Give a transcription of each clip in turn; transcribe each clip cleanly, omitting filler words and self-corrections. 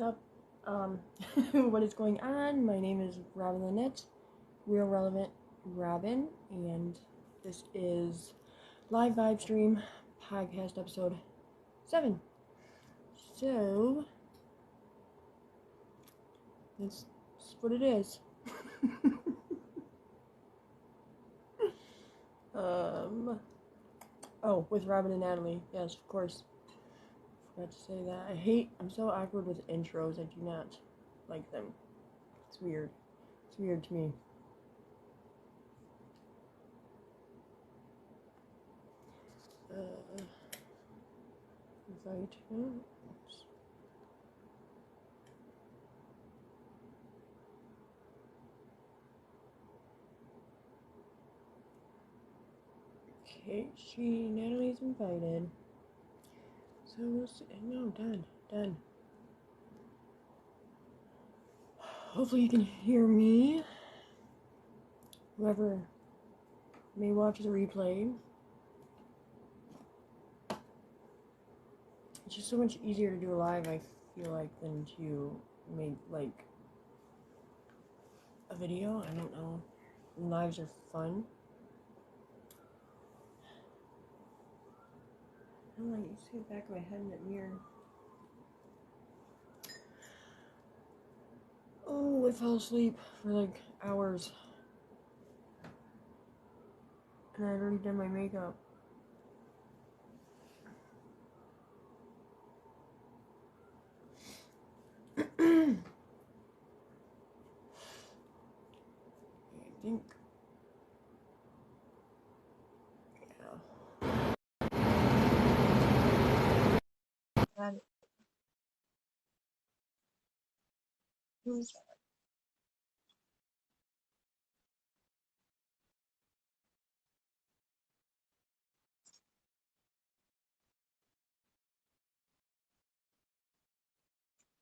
up? What is going on? My name is Robyn Lynette, Real Relevant Robyn, and this is live vibe stream podcast episode 7. So, that's what it is. Oh, with Robyn and Natalie. Yes, of course. Forgot to say that. I'm so awkward with intros. I do not like them. It's weird. It's weird to me. Invite. Oops. Okay, Natalie's invited. So we'll see. No, done. Hopefully you can hear me. Whoever may watch the replay. It's just so much easier to do a live, I feel like, than to make, like, a video. I don't know. Lives are fun. I don't know, you see the back of my head in that mirror. Oh, I fell asleep for like hours. And I'd already done my makeup. I think. Yeah. Who's that?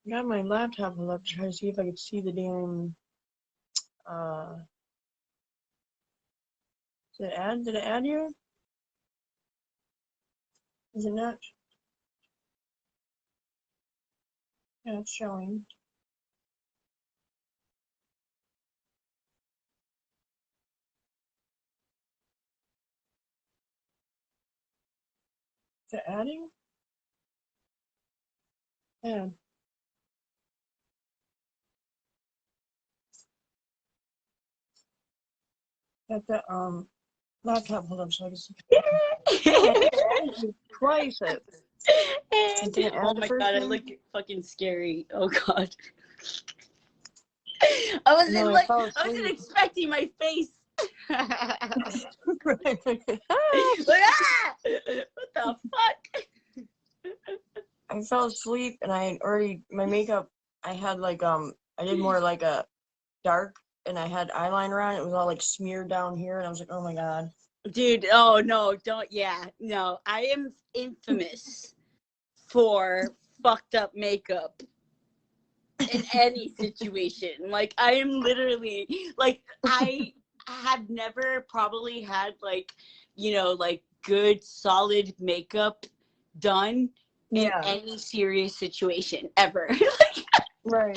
I got my laptop up to try to see if I could see the damn. Did it add you? Is it not? Yeah, it's showing. Is it adding? Yeah. Got the laptop pulled up so I can see. Twice it. Oh my god, I look fucking scary. Oh god. I wasn't expecting my face. Like, what the fuck? I fell asleep and I already my makeup. I had like I did more like a dark, and I had eyeliner on. It was all like smeared down here, and I was like, oh my god. Dude, oh no, don't. Yeah, no, I am infamous for fucked up makeup in any situation. Like, I am literally, like, I have never probably had, like, you know, like, good, solid makeup done in any serious situation, ever. Like, Right.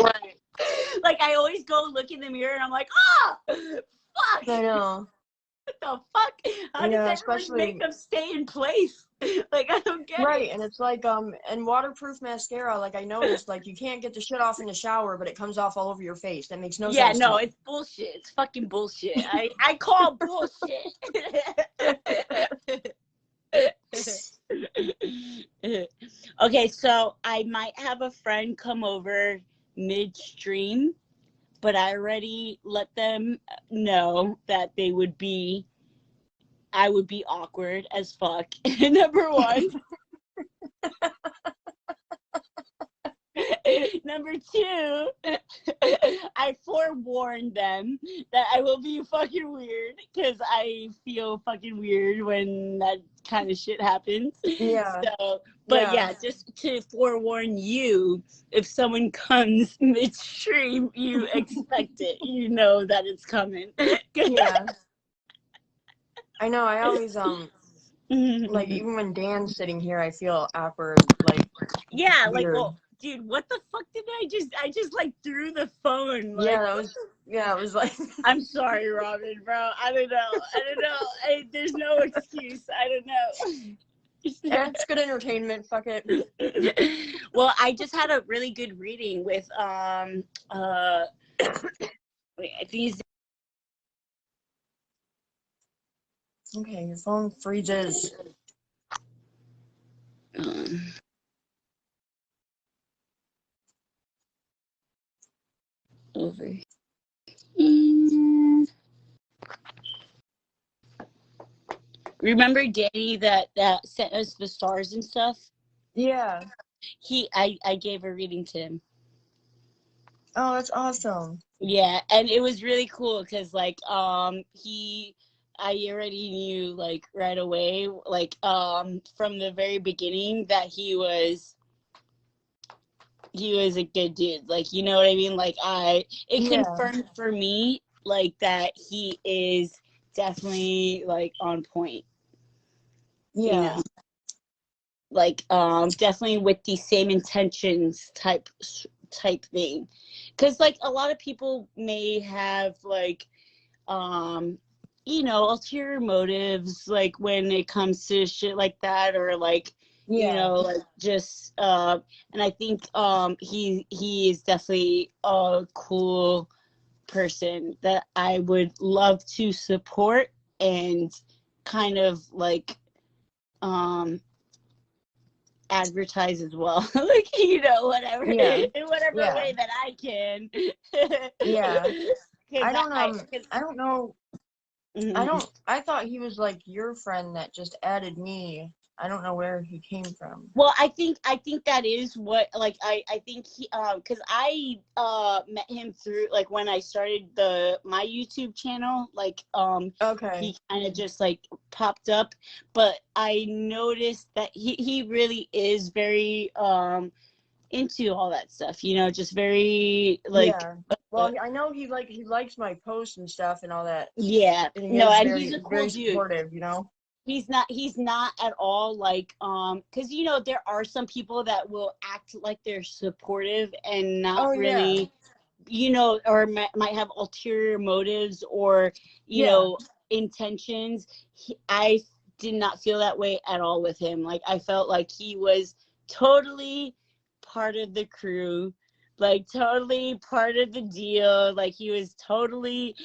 Like, I always go look in the mirror, and I'm like, oh, fuck. I know. What the fuck? How does that makeup stay in place? Like, I don't get it. Right, and it's like and waterproof mascara, like I noticed, like you can't get the shit off in the shower, but it comes off all over your face. That makes no sense. Yeah, no, it's bullshit. It's fucking bullshit. I call bullshit. Okay, so I might have a friend come over midstream, but I already let them know that I would be awkward as fuck. Number one. Number two, I forewarned them that I will be fucking weird, because I feel fucking weird when that kind of shit happens. Yeah. So, but yeah, just to forewarn you, if someone comes midstream, you expect it. You know that it's coming. Yeah. I know. I always like, even when Dan's sitting here, I feel awkward. Like, yeah, weird. like, well, dude, what the fuck did I just like threw the phone. Like, it was like. I'm sorry, Robyn, bro. I don't know. There's no excuse. I don't know. It's good entertainment. Fuck it. Well, I just had a really good reading with these. Okay, your phone freezes. Over. Remember Danny that sent us the stars and stuff? Yeah. I gave a reading to him. Oh, that's awesome. Yeah, and it was really cool because like I already knew like right away, like from the very beginning that he was a good dude. Like, you know what I mean? Like it confirmed for me like that he is definitely like on point. Yeah. You know? Like definitely with the same intentions type thing. Cuz like a lot of people may have like you know, ulterior motives like when it comes to shit like that, or like you know, like just and I think he is definitely a cool person that I would love to support and kind of like advertise as well. Like, you know, whatever in whatever way that I can. I don't know. Mm-hmm. I thought he was like your friend that just added me. I don't know where he came from. Well, I think that is what, like, I think he, cause I, met him through, like, when I started my YouTube channel, like, he kind of just, like, popped up, but I noticed that he really is very, into all that stuff, you know, just very, like, well, I know he likes my posts and stuff and all that. Yeah. And he's a cool very dude. Supportive, you know? He's not at all like because you know there are some people that will act like they're supportive and not really you know, or might have ulterior motives or you know intentions. I did not feel that way at all with him. Like I felt like he was totally part of the crew, like totally part of the deal. Like he was totally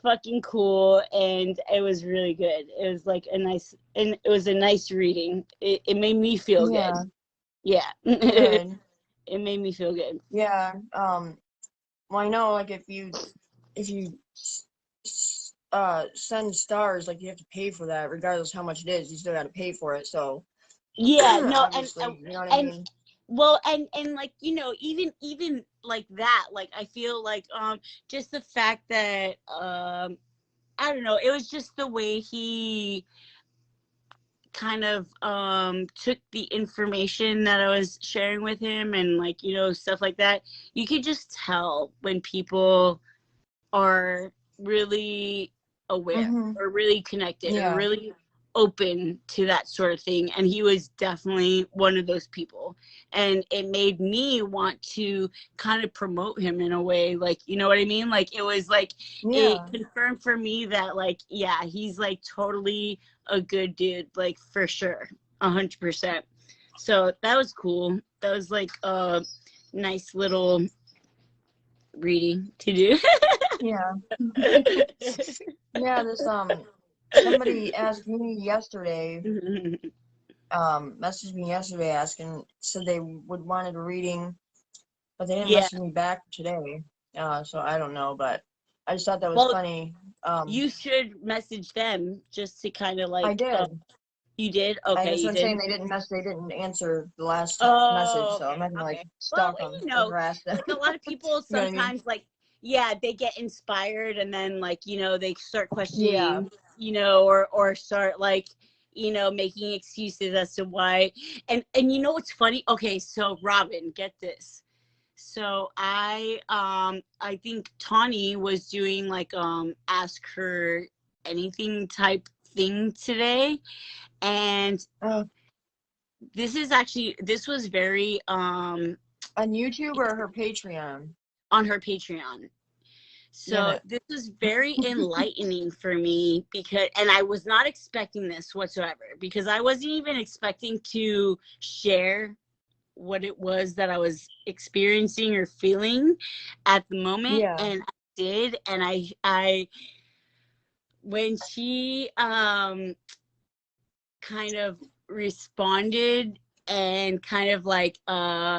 fucking cool, and it was really good. It was like it was a nice reading. It made me feel good. Yeah. Good. It made me feel good. Yeah. Well, I know, like, if you send stars, like, you have to pay for that, regardless how much it is. You still got to pay for it. So yeah, no, obviously, you know what I mean? Well, and like, you know, even like that, like I feel like just the fact that I don't know, it was just the way he kind of took the information that I was sharing with him and like, you know, stuff like that. You could just tell when people are really aware or really connected or really open to that sort of thing, and he was definitely one of those people, and it made me want to kind of promote him in a way, like, you know what I mean, like it was like it confirmed for me that like, yeah, he's like totally a good dude, like for sure, 100%. So that was cool. That was like a nice little reading to do. This somebody asked me yesterday, messaged me yesterday said they would wanted a reading, but they didn't message me back today. So I don't know, but I just thought that was funny. You should message them just to kind of like. I did. You did? Okay, you did. Saying they didn't answer the last message, so I'm not gonna like stalk them or harass them. Like a lot of people sometimes, you know what I mean? Like, yeah, they get inspired and then like, you know, they start questioning, you know, or start like, you know, making excuses as to why. And you know what's funny? Okay, so Robyn, get this. So I think Tawny was doing like ask her anything type thing today, and this was very On YouTube or her Patreon? On her Patreon. So this was very enlightening for me and I was not expecting this whatsoever, because I wasn't even expecting to share what it was that I was experiencing or feeling at the moment. Yeah. And I did. And I when she kind of responded and kind of like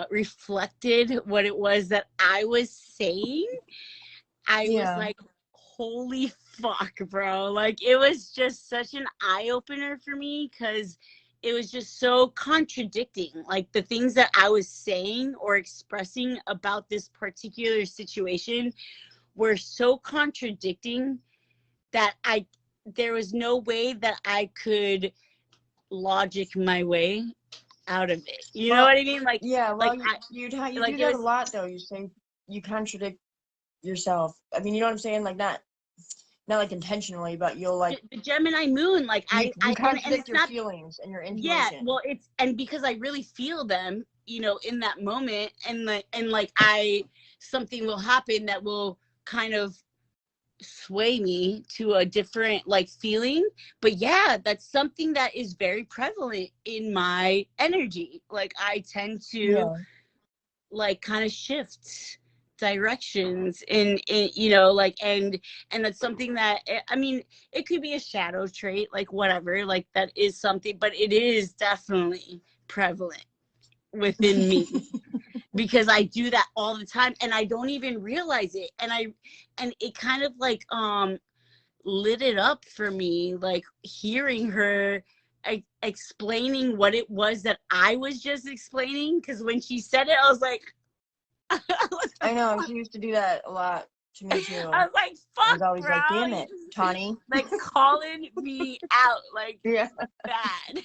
reflected what it was that I was saying, I was like, holy fuck, bro. Like, it was just such an eye-opener for me, because it was just so contradicting. Like, the things that I was saying or expressing about this particular situation were so contradicting that there was no way that I could logic my way out of it. You know what I mean? Like, yeah, well, like you like do it that was, a lot, though. You say you contradict yourself. I mean, you know what I'm saying? Like, not like intentionally, but you'll like the Gemini moon, like you and contradict it's your not feelings and your yeah, intuition. well, it's, and because I really feel them, you know, in that moment, and like something will happen that will kind of sway me to a different like feeling. But yeah, that's something that is very prevalent in my energy. Like, I tend to like kind of shift directions in you know, like, and that's something that, I mean, it could be a shadow trait, like whatever, like that is something, but it is definitely prevalent within me, because I do that all the time and I don't even realize it. And it kind of like lit it up for me, like hearing her explaining what it was that I was just explaining, because when she said it, I was like, I know, she used to do that a lot to me too. I was like, fuck, I was always bro, like, damn it, Tawny. like calling me out like Yeah. bad.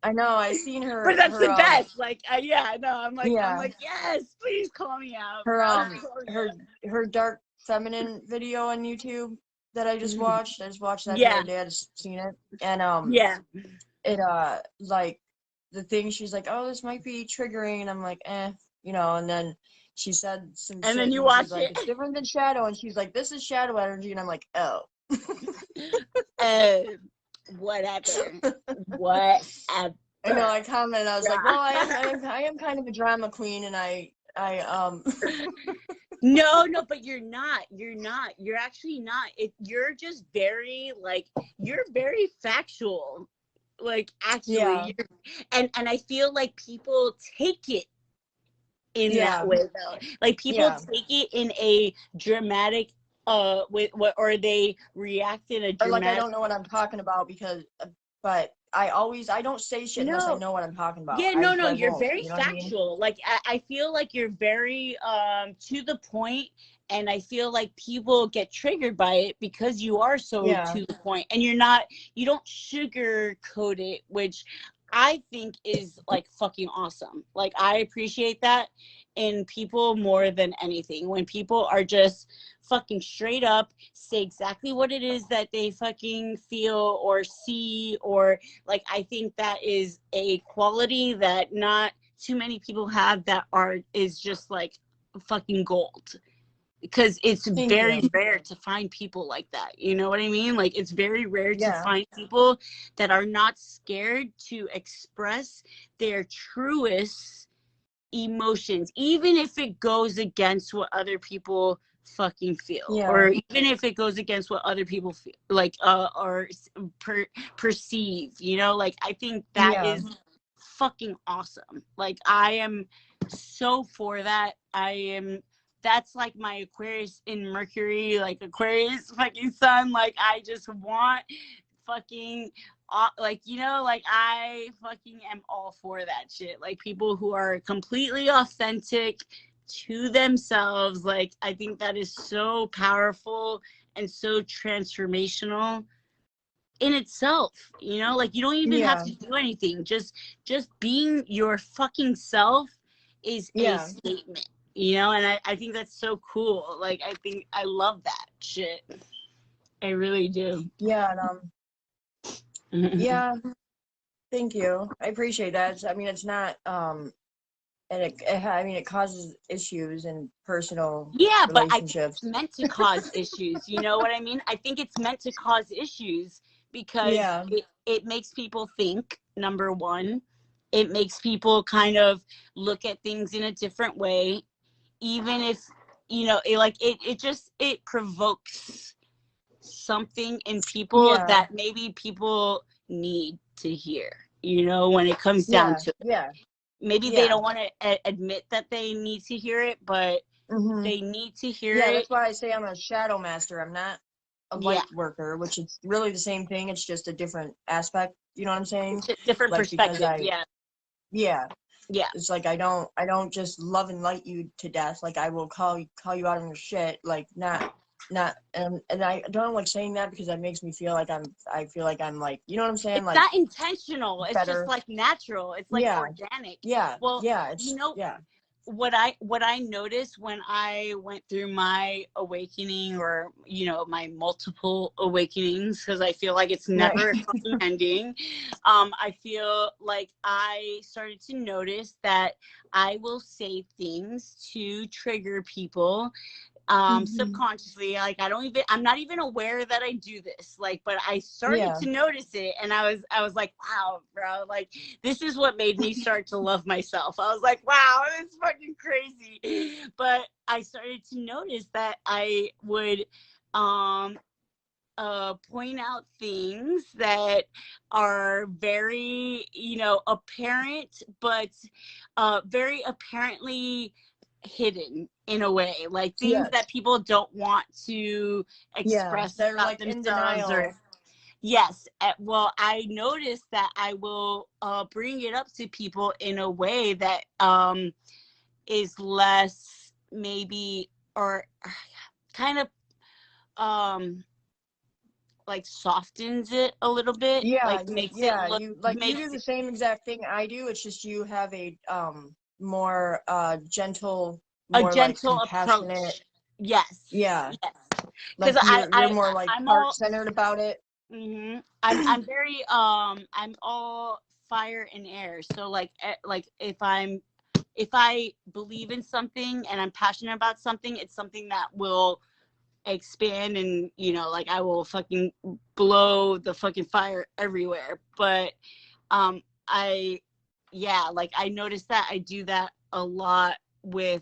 I know, I seen her. But that's her, the best. Like, yeah, I know. I'm like, yeah. yes, please call me out. Her dark feminine video on YouTube that I just watched. I just watched that the other day. I just seen it. And it like the thing, she's like, oh, this might be triggering, and I'm like, you know, and then she said some and shit, then you and watch she's like, it's different than shadow, and she's like, this is shadow energy, and I'm like, oh. Whatever. I know, I commented, I was like, well, I am kind of a drama queen, and I No, but you're not. You're actually not. You're just very like, you're very factual. Like, actually, and I feel like people take it in that way, though. Like, people take it in a dramatic with what, or they react in a dramatic, or like, I don't know what I'm talking about, because but I don't say shit unless I know what I'm talking about. Yeah, no, you're very you know factual. I mean? Like, I feel like you're very to the point, and I feel like people get triggered by it because you are so to the point, and you don't sugarcoat it, which I think is like fucking awesome. Like, I appreciate that in people more than anything. When people are just fucking straight up, say exactly what it is that they fucking feel or see, or like, I think that is a quality that not too many people have, that is just like fucking gold. Because it's very rare to find people like that. You know what I mean? Like, it's very rare to find people that are not scared to express their truest emotions, even if it goes against what other people fucking feel, or even if it goes against what other people feel, like or perceive, you know. Like, I think that is fucking awesome. Like, I am so for that. That's like my Aquarius in Mercury, like Aquarius fucking sun. Like, I just want fucking like, you know, like, I fucking am all for that shit. Like, people who are completely authentic to themselves. Like, I think that is so powerful and so transformational in itself, you know. Like, you don't even have to do anything. Just being your fucking self is a statement, you know. And I think that's so cool. Like, I think I love that shit. I really do. Yeah, thank you. I appreciate that. I mean, it's not and I mean, it causes issues in personal Yeah, but I think relationships. it's meant to cause issues. You know what I mean? I think it's meant to cause issues because Yeah. it makes people think, number one. It makes people kind of look at things in a different way, even if, you know, it provokes something in people Yeah. that maybe people need to hear, you know, when it comes down Yeah. to it. Yeah. Maybe they Yeah. don't want to admit that they need to hear it, but Mm-hmm. they need to hear Yeah, it. that's why I say I'm a shadow master. I'm not a Yeah, light worker, which is really the same thing. It's just a different aspect. You know what I'm saying? it's a different Like, because perspective. Yeah, yeah, yeah, it's like I don't just love and light you to death. Like, I will call you out on your shit. Like, not, and I don't like saying that because that makes me feel like I feel like I'm like, you know what I'm saying? it's Like, not intentional. It's just better. like natural. It's like Yeah, organic. yeah, Well, yeah. you It's know, yeah, what I noticed when I went through my awakening, or, you know, my multiple awakenings, because I feel like it's right. never fucking ending. I feel like I started to notice that I will say things to trigger people, Mm-hmm. subconsciously. Like, I'm not even aware that I do this, like, but I started Yeah, to notice it, and I was like, wow, bro, like, this is what made me start to love myself. I was like, wow, it's fucking crazy. But I started to notice that I would point out things that are very, you know, apparent, but very apparently hidden in a way, like things yes, that people don't want to yeah. express They're about like in themselves. Or denial. yes, well, I noticed that I will bring it up to people in a way that is less, maybe, or kind of um like softens it a little bit, Yeah, like makes it yeah, look, you do makes the it same exact thing I do. It's just you have a more gentle, a more like gentle compassionate. approach. Yes, Yeah, yes, because like you're more like I'm heart all, centered about it. I'm very I'm all fire and air. So like, like if I believe in something and I'm passionate about something, it's something that will expand, and, you know, like, I will fucking blow the fucking fire everywhere. But I yeah, like, I noticed that I do that a lot with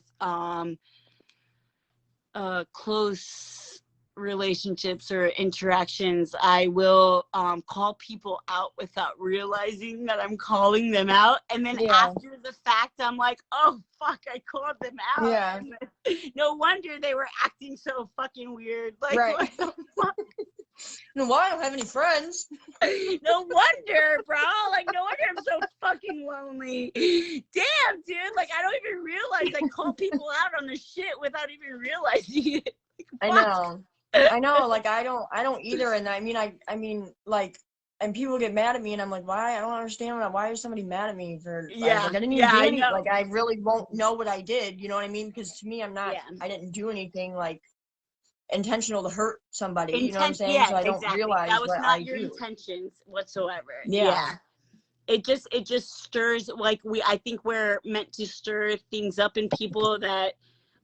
close relationships or interactions. I will call people out without realizing that I'm calling them out, and then Yeah, after the fact I'm like, oh fuck, I called them out, yeah, and no wonder they were acting so fucking weird. Like, right. what the fuck? No, why I don't have any friends? No wonder, bro. Like, no wonder I'm so fucking lonely. Damn, dude. Like, I don't even realize I call people out on the shit without even realizing it. I Fuck. know, I know. Like, I don't either. And I mean, like, and people get mad at me, and I'm like, why? I don't understand. Why is somebody mad at me for? I was Yeah, like, I didn't even yeah, do I any. know. Like, I really won't know what I did. You know what I mean? Because to me, Yeah. I didn't do anything like intentional to hurt somebody. You know what I'm Intent. saying? Yeah, So I don't exactly. That realize was what I not your do. intentions whatsoever. Yeah. Yeah. It just stirs, like, I think we're meant to stir things up in people that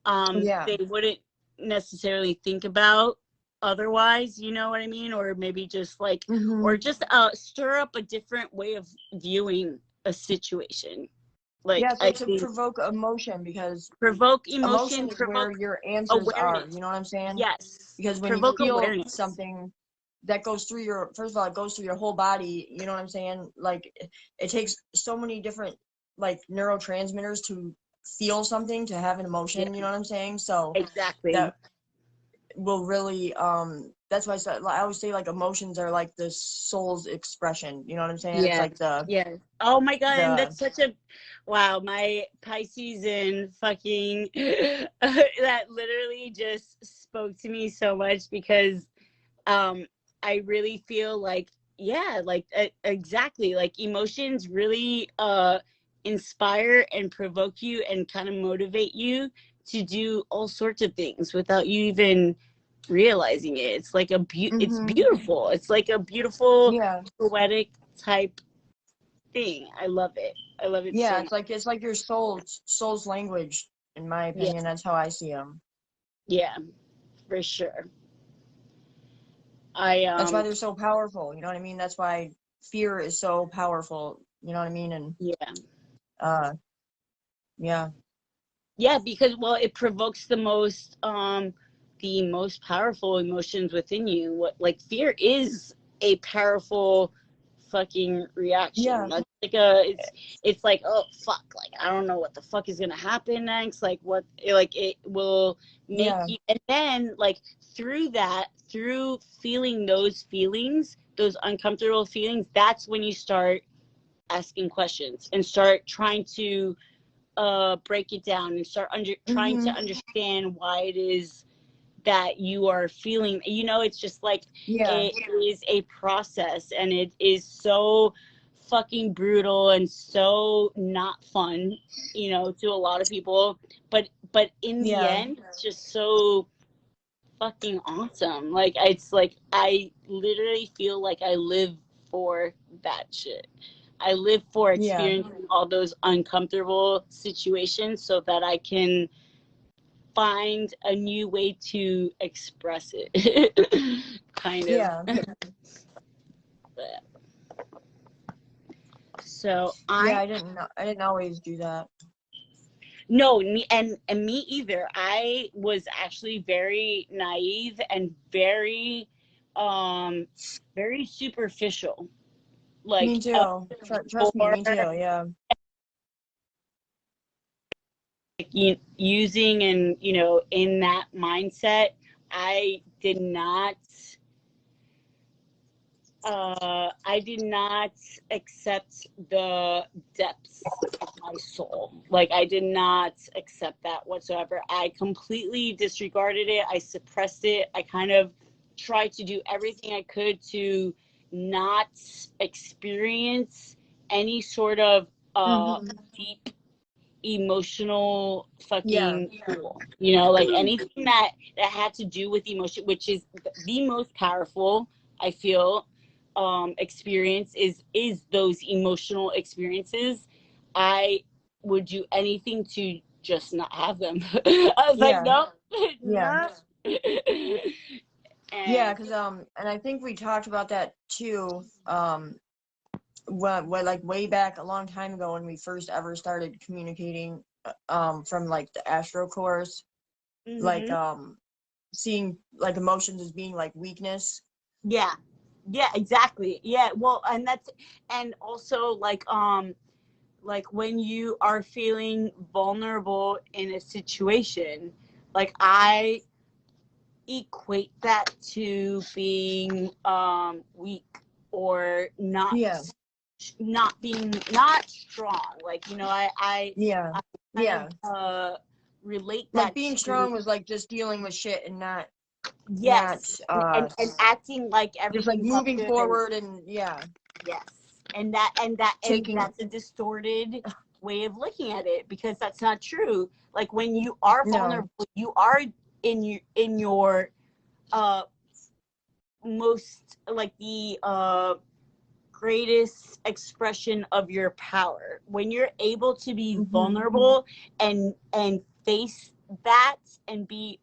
Yeah. they wouldn't necessarily think about otherwise, you know what I mean? Or maybe just like, Hmm. or just stir up a different way of viewing a situation. Yeah, Like, it's I like to think provoke emotion, because provoke emotion emotion, is where provoke your answers are. awareness. You know what I'm saying? Yes, Because when you provoke feel awareness. something that goes through your, first of all, it goes through your whole body. You know what I'm saying? Like, it takes so many different like neurotransmitters to feel something, to have an Yeah, emotion. You know what I'm saying? So exactly. that will really that's why I always say, like, emotions are like the soul's expression. You know what I'm saying? It's Yeah, like the yeah. Oh my god, and the that's such a, wow, my Pisces and fucking that literally just spoke to me so much, because um I really feel like, yeah, like, exactly, like, emotions really inspire and provoke you and kind of motivate you to do all sorts of things without you even realizing it. It's like it's hmm beautiful. It's like a beautiful yeah. poetic type thing. I love it. I love it Yeah, so much. it's like your soul's language, in my Yeah, opinion. That's how I see them. yeah, for sure. I That's why they're so powerful. You know what I mean? That's why fear is so powerful. You know what I mean? And yeah. uh, yeah, Yeah, because well, it provokes the most powerful emotions within you. What like fear is a powerful fucking reaction. yeah, That's like it's like, oh fuck, like I don't know what the fuck is gonna happen next. Like what like it will make yeah, you, and then like through that, through feeling those feelings, those uncomfortable feelings, that's when you start asking questions and start trying to break it down and start trying to mm-hmm, understand why it is that you are feeling, it's just like yeah, it is a process, and it is so fucking brutal and so not fun, to a lot of people, but in the yeah, end it's just so fucking awesome. Like it's like I literally feel like I live for that shit. I live for yeah, experiencing all those uncomfortable situations so that I can find a new way to express it. Kind of. yeah, But, so yeah. I I didn't always do that. no and me either. I was actually very naive and um very superficial. Like Me too. Trust me, before me too. Yeah, using and in that mindset, I did not I did not accept the depths of my soul. Like I did not accept that whatsoever. I completely disregarded it. I suppressed it. I kind of tried to do everything I could to not experience any sort of mm-hmm, deep emotional yeah, fucking tool, like anything that had to do with emotion, which is the most powerful, I feel, experience is those emotional experiences. I would do anything to just not have them. I was like, yeah, nope. yeah, No. yeah. And Because and I think we talked about that too. What like way back a long time ago when we first ever started communicating. From like the Astro course, like mhm. seeing like emotions as being like weakness. Yeah, yeah, exactly. Yeah, well, and also like when you are feeling vulnerable in a situation, like I equate that to being weak or Yeah, not being not strong. Like yeah, I kind of yeah. relate Like that being to, strong was like just dealing with shit and not yes, and acting like just like everything's all moving good. forward and yeah, Yes. And taking that's a distorted way of looking at it, because that's not true. Like when you are no, vulnerable, you are in your uh most like the greatest expression of your power. When you're able to be hmm, vulnerable and face that and be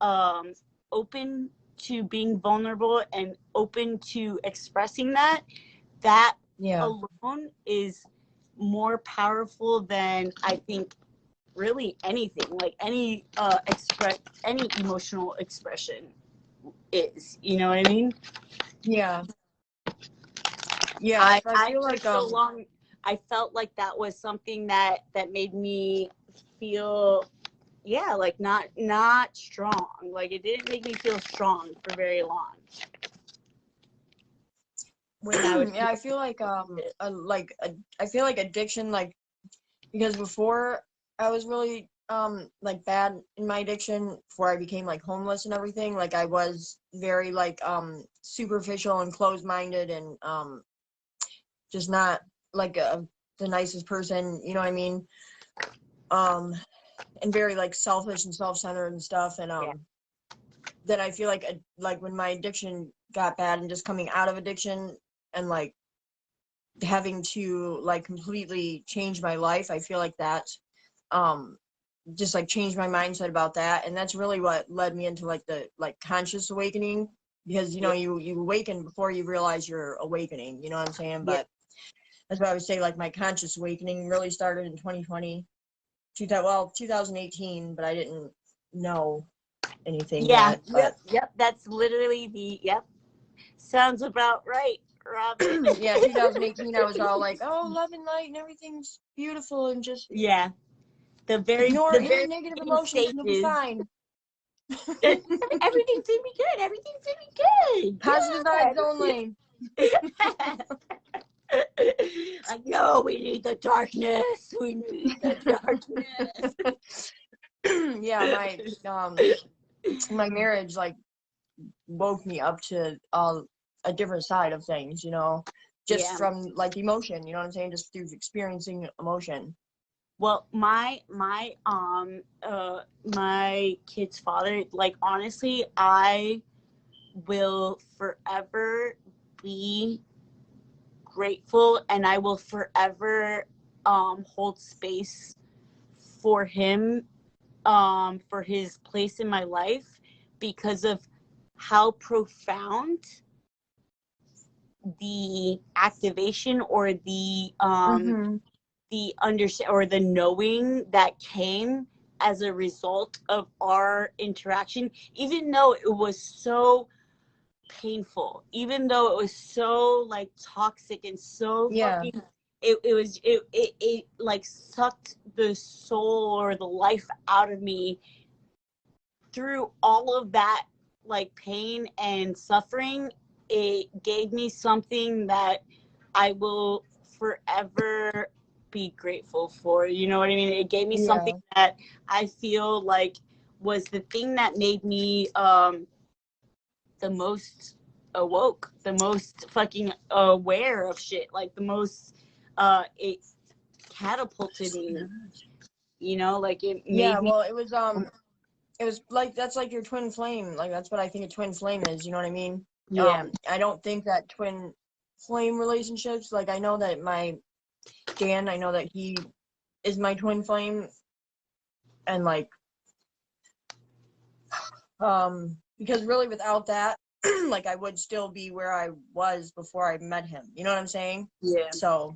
um open to being vulnerable and open to expressing that yeah, alone is more powerful than I think really anything, like any emotional expression is. You know what I mean? yeah, yeah. I 'Cause I I feel for like so long I felt like that was something that made me feel, yeah, like not strong. Like it didn't make me feel strong for very long when I was yeah, I feel I feel like addiction, like because before I was really like bad in my addiction, before I became like homeless and everything, like I was very like superficial and closed-minded and just not like the nicest person, you know what I mean? um and very like selfish and self-centered and stuff, and yeah. then I feel like when my addiction got bad and just coming out of addiction and like having to like completely change my life. I feel like that just like changed my mindset about that, and that's really what led me into like the like conscious awakening, because you know you awaken before you realize you're awakening, you know what I'm saying? But that's what I would say, like my conscious awakening really started in 2020, 2018, but I didn't know anything yet. But That's literally sounds about right, Robyn. yeah, 2018 I was all like, oh, love and light and everything's beautiful, and just ignore any negative emotions and you'll be fine. Everything's gonna be good. Everything's gonna be good. Positive vibes only. Like, no, we need the darkness. We need the darkness. Yeah, my marriage like woke me up to a different side of things, you know, just from like emotion, you know what I'm saying, just through experiencing emotion. Well, my kid's father, like, honestly, I will forever be grateful, and I will forever hold space for him, for his place in my life, because of how profound the activation or the or the knowing that came as a result of our interaction, even though it was so painful, even though it was so like toxic and so fucking, it like sucked the soul or the life out of me. Through all of that like pain and suffering, it gave me something that I will forever be grateful for. You know what I mean? It gave me something that I feel like was the thing that made me the most awoke, the most fucking aware of shit, like the most it catapulted me, you know, like it made me. Well, it was like, that's like your twin flame, like that's what I think a twin flame is, you know what I mean? I don't think that twin flame relationships, like I know that I know that he is my twin flame, and like because really without that like I would still be where I was before I met him, you know what I'm saying? So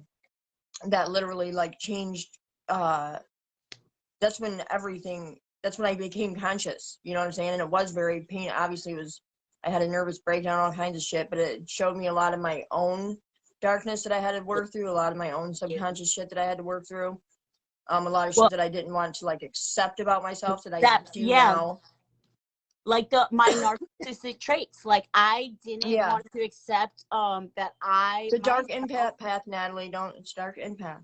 that literally like changed, that's when I became conscious, you know what I'm saying? And it was very obviously it was, I had a nervous breakdown, all kinds of shit, but it showed me a lot of my own darkness that I had to work through, a lot of my own subconscious shit that I had to work through, a lot of shit that I didn't want to like accept about myself that I do now. Like my narcissistic traits, like I didn't want to accept that I. It's a dark empath path, Natalie. It's dark empath.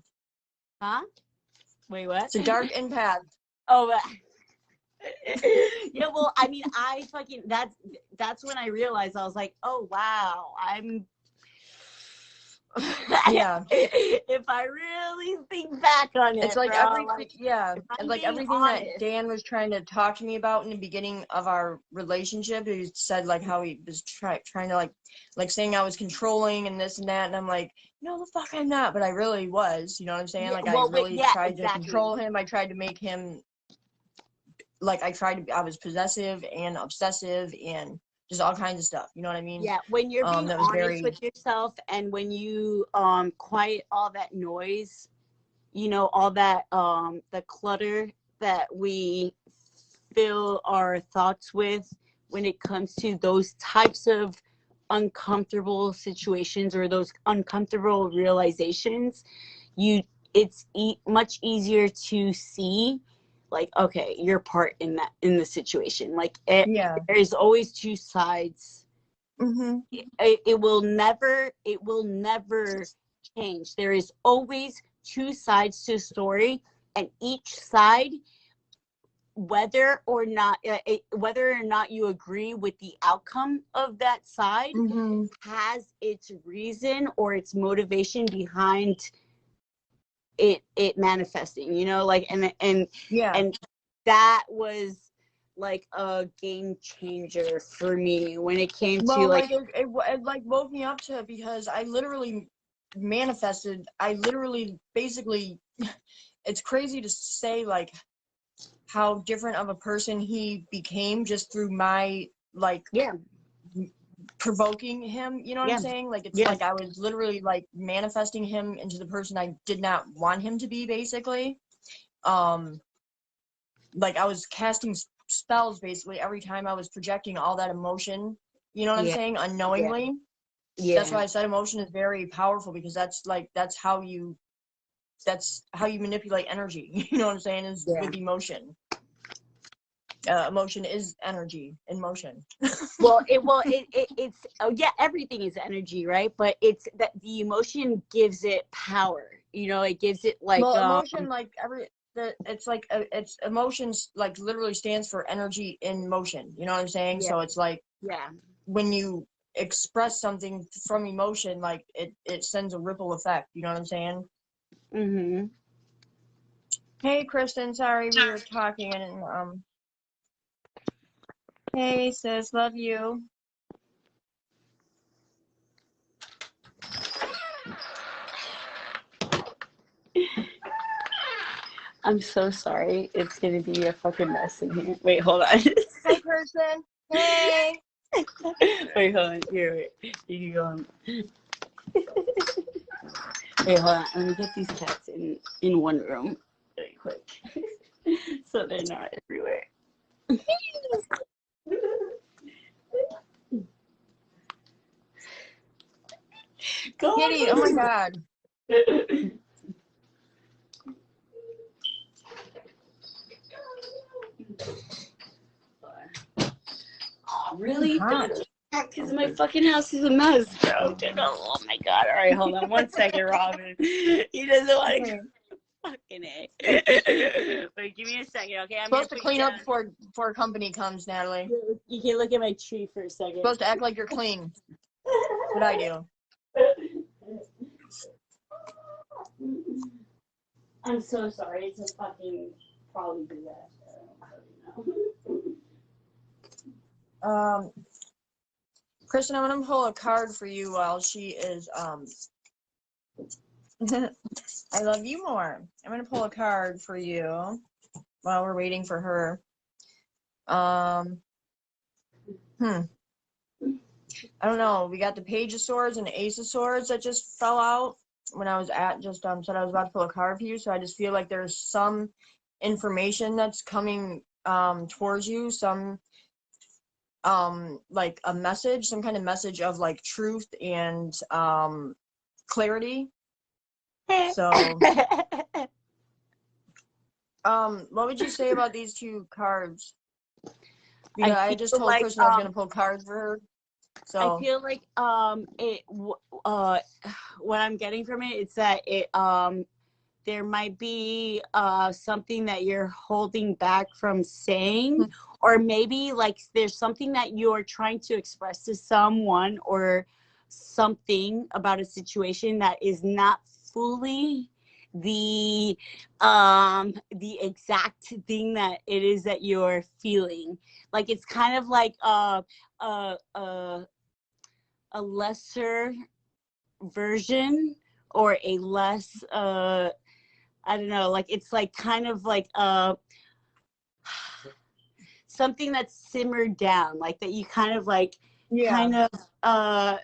Huh? Wait, what? It's a dark empath. Oh, yeah. Well, I mean, I fucking that's when I realized, I was like, oh wow, I'm. If I really think back on it, it's like everything. It's like everything honest. that Dan was trying to talk to me about in the beginning of our relationship. He said like how he was trying to like saying I was controlling and this and that, and I'm like, no, the fuck I'm not, but I really was. You know what I'm saying? Like I really tried to control him. I tried to make him like I was possessive and obsessive and just all kinds of stuff, you know what I mean? Yeah, when you're being honest with yourself, and when you quiet all that noise, you know, all that the clutter that we fill our thoughts with when it comes to those types of uncomfortable situations or those uncomfortable realizations, it's much easier to see like, okay, your part in the situation, like there's always two sides. It will never change. There is always two sides to a story, and each side, whether or not you agree with the outcome of that side, has its reason or its motivation behind it manifesting, you know, like and that was like a game changer for me when it came to like it like woke me up to it, because I literally manifested, I literally, basically, it's crazy to say, like, how different of a person he became just through my, like, provoking him, you know what I'm saying? Like, it's like I was literally, like, manifesting him into the person I did not want him to be, basically. Like, I was casting spells, basically, every time I was projecting all that emotion, you know what I'm saying, unknowingly. That's why I said emotion is very powerful, because that's how you manipulate energy. You know what I'm saying? Is with emotion. Emotion is energy in motion. It's everything is energy, right? But it's that the emotion gives it power. You know, it gives it like emotion, it's emotions, like, literally stands for energy in motion. You know what I'm saying? So it's like when you express something from emotion, like it sends a ripple effect. You know what I'm saying? Mm-hmm. Hey, Kristen. Sorry, we were talking and Hey, sis. Love you. I'm so sorry. It's gonna be a fucking mess in here. Wait, hold on. Hi, Kristen. Hey. Wait, hold on. Here, wait. You can go on. Wait, hold on. Let me get these cats in one room really quick, so they're not everywhere. Go Kitty, on. oh my God. Oh, really? Because my fucking house is a mess, bro. Oh my God. All right, hold on 1 second, Robyn. He doesn't want to fucking it. Wait, give me a second, okay? I'm supposed to clean up before company comes, Natalie. You can look at my tree for a second. Supposed to act like you're clean. That's what I do. I'm so sorry to fucking probably do that. Kristen, I'm gonna pull a card for you while she is I love you more. I'm gonna pull a card for you while we're waiting for her. I don't know. We got the Page of Swords and the Ace of Swords that just fell out when I was said I was about to pull a card for you. So I just feel like there's some information that's coming towards you, some like a message, some kind of message of like truth and clarity. So what would you say about these two cards? Because I just told Kristen I was gonna pull cards for her. So I feel like what I'm getting from it is that there might be something that you're holding back from saying, or maybe like there's something that you're trying to express to someone or something about a situation that is not fully the exact thing that it is that you're feeling. Like it's kind of like a lesser version or a less I don't know, like it's like kind of like something that's simmered down, like that you kind of like kind of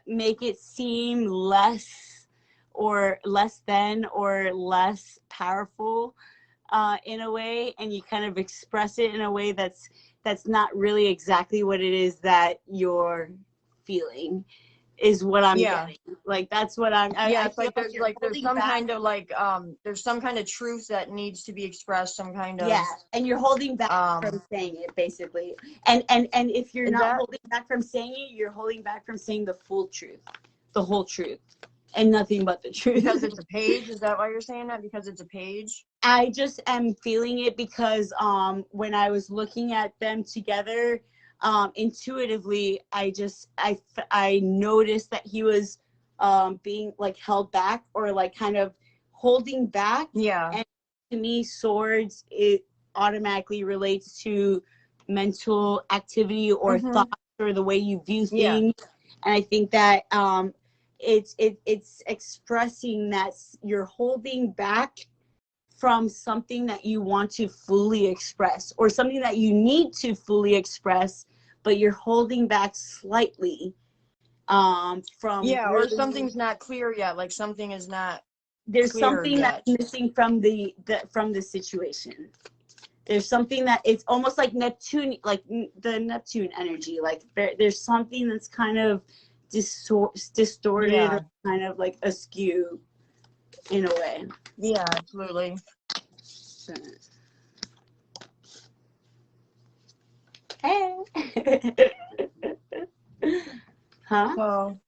make it seem less than or less powerful in a way, and you kind of express it in a way that's not really exactly what it is that you're feeling. Is what I'm getting. Like that's what it's like there's some kind of like there's some kind of truth that needs to be expressed, some kind of and you're holding back from saying it basically. And if you're not holding back from saying it, you're holding back from saying the full truth, the whole truth, and nothing but the truth. Because it's a page? Is that why you're saying that? Because it's a page? I just am feeling it because when I was looking at them together, intuitively I noticed that he was being like held back or like kind of holding back. And to me, swords, it automatically relates to mental activity or thoughts or the way you view things. And I think that it's expressing that you're holding back from something that you want to fully express, or something that you need to fully express, but you're holding back slightly from Yeah, or really, something's not clear yet. Like something is not there's clear something that's yet. missing from the from the situation. There's something that it's almost like Neptune, like the Neptune energy. Like there's something that's kind of distorted, Yeah. or kind of like askew in a way. Yeah, absolutely. Hey. Huh? So,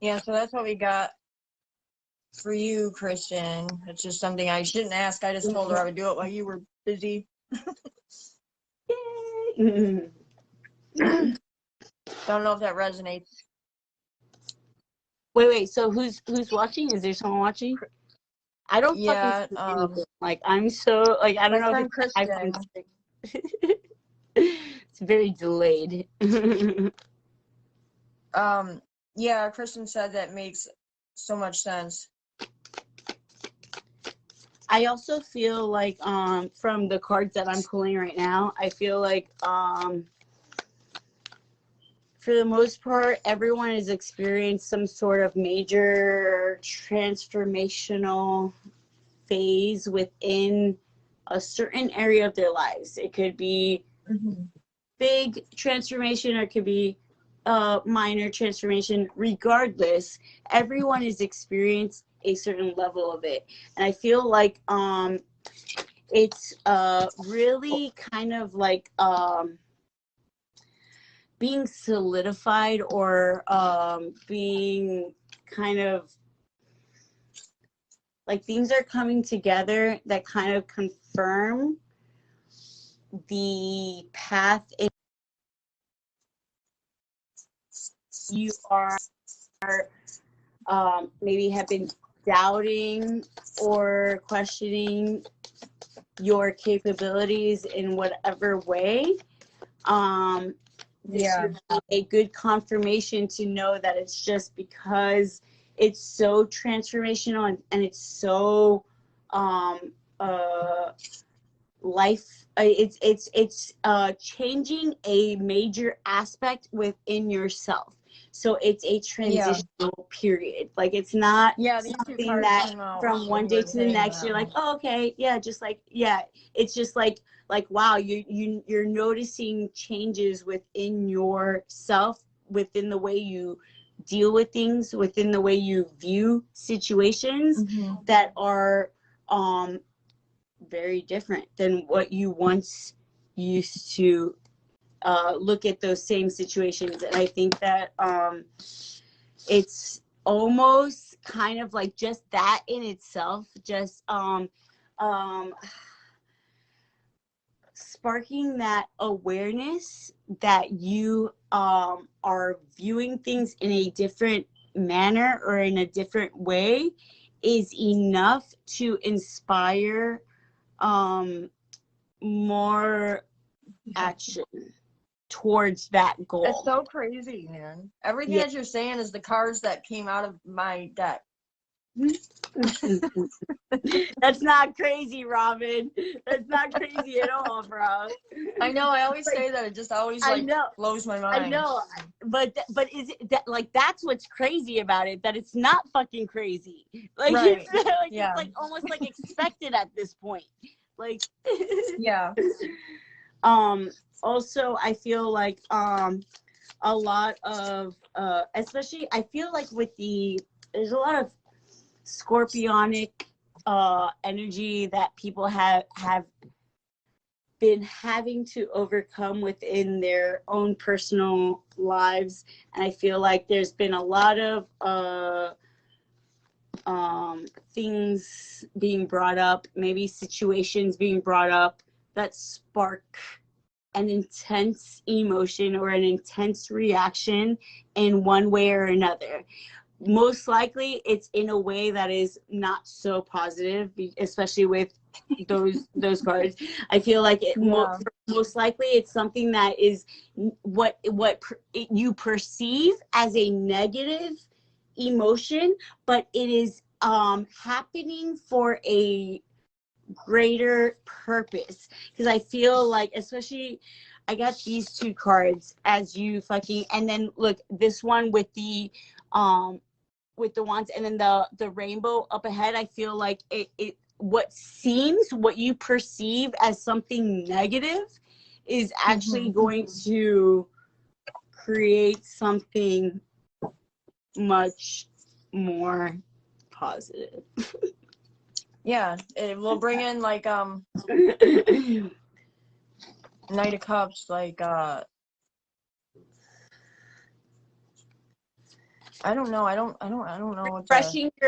yeah, so that's what we got for you, Kristen. It's just something I shouldn't ask. I just told her I would do it while you were busy. Don't know if that resonates. Wait. So who's watching? Is there someone watching? I don't Yeah, fucking see anything. Like I'm so like I don't my know friend if it's Kristen. iPhone. It's very delayed. Yeah, Kristen said that makes so much sense. I also feel like from the cards that I'm pulling right now, I feel like for the most part, everyone has experienced some sort of major transformational phase within a certain area of their lives. It could be big transformation, or it could be minor transformation. Regardless, everyone has experienced a certain level of it, and I feel like it's really kind of like being solidified, or being kind of like things are coming together that kind of confirm the path you are maybe have been doubting or questioning your capabilities in whatever way. This would be a good confirmation to know that it's just because it's so transformational, and it's so life, it's changing a major aspect within yourself. So it's a transitional period. Like it's not something that from one day to the next you're like, oh, okay, yeah, just like, yeah, it's just like wow, you're noticing changes within yourself, within the way you deal with things, within the way you view situations that are very different than what you once used to look at those same situations. And I think that it's almost kind of like just that in itself, just sparking that awareness that you are viewing things in a different manner or in a different way is enough to inspire more action towards that goal. It's so crazy, man. Everything that you're saying is the cards that came out of my deck. That's not crazy, Robyn. That's not crazy at all, bro. I know. I always say that. It just always blows my mind. I know, but is it that like that's what's crazy about it? That it's not fucking crazy. Like right. It's like it's like almost like expected at this point. Like yeah. Also, I feel like a lot of especially I feel like with there's a lot of scorpionic energy that people have been having to overcome within their own personal lives, and I feel like there's been a lot of things being brought up, maybe situations being brought up that spark an intense emotion or an intense reaction in one way or another. Most likely it's in a way that is not so positive, especially with those cards. I feel like most likely it's something that is what you perceive as a negative emotion, but it is happening for a greater purpose. Because I feel like, especially, I got these two cards as you fucking, and then look, this one with the wands, and then the rainbow up ahead. I feel like it what you perceive as something negative is actually going to create something much more positive. Yeah, it will bring in like Knight of Cups, like I don't know. I don't know what to.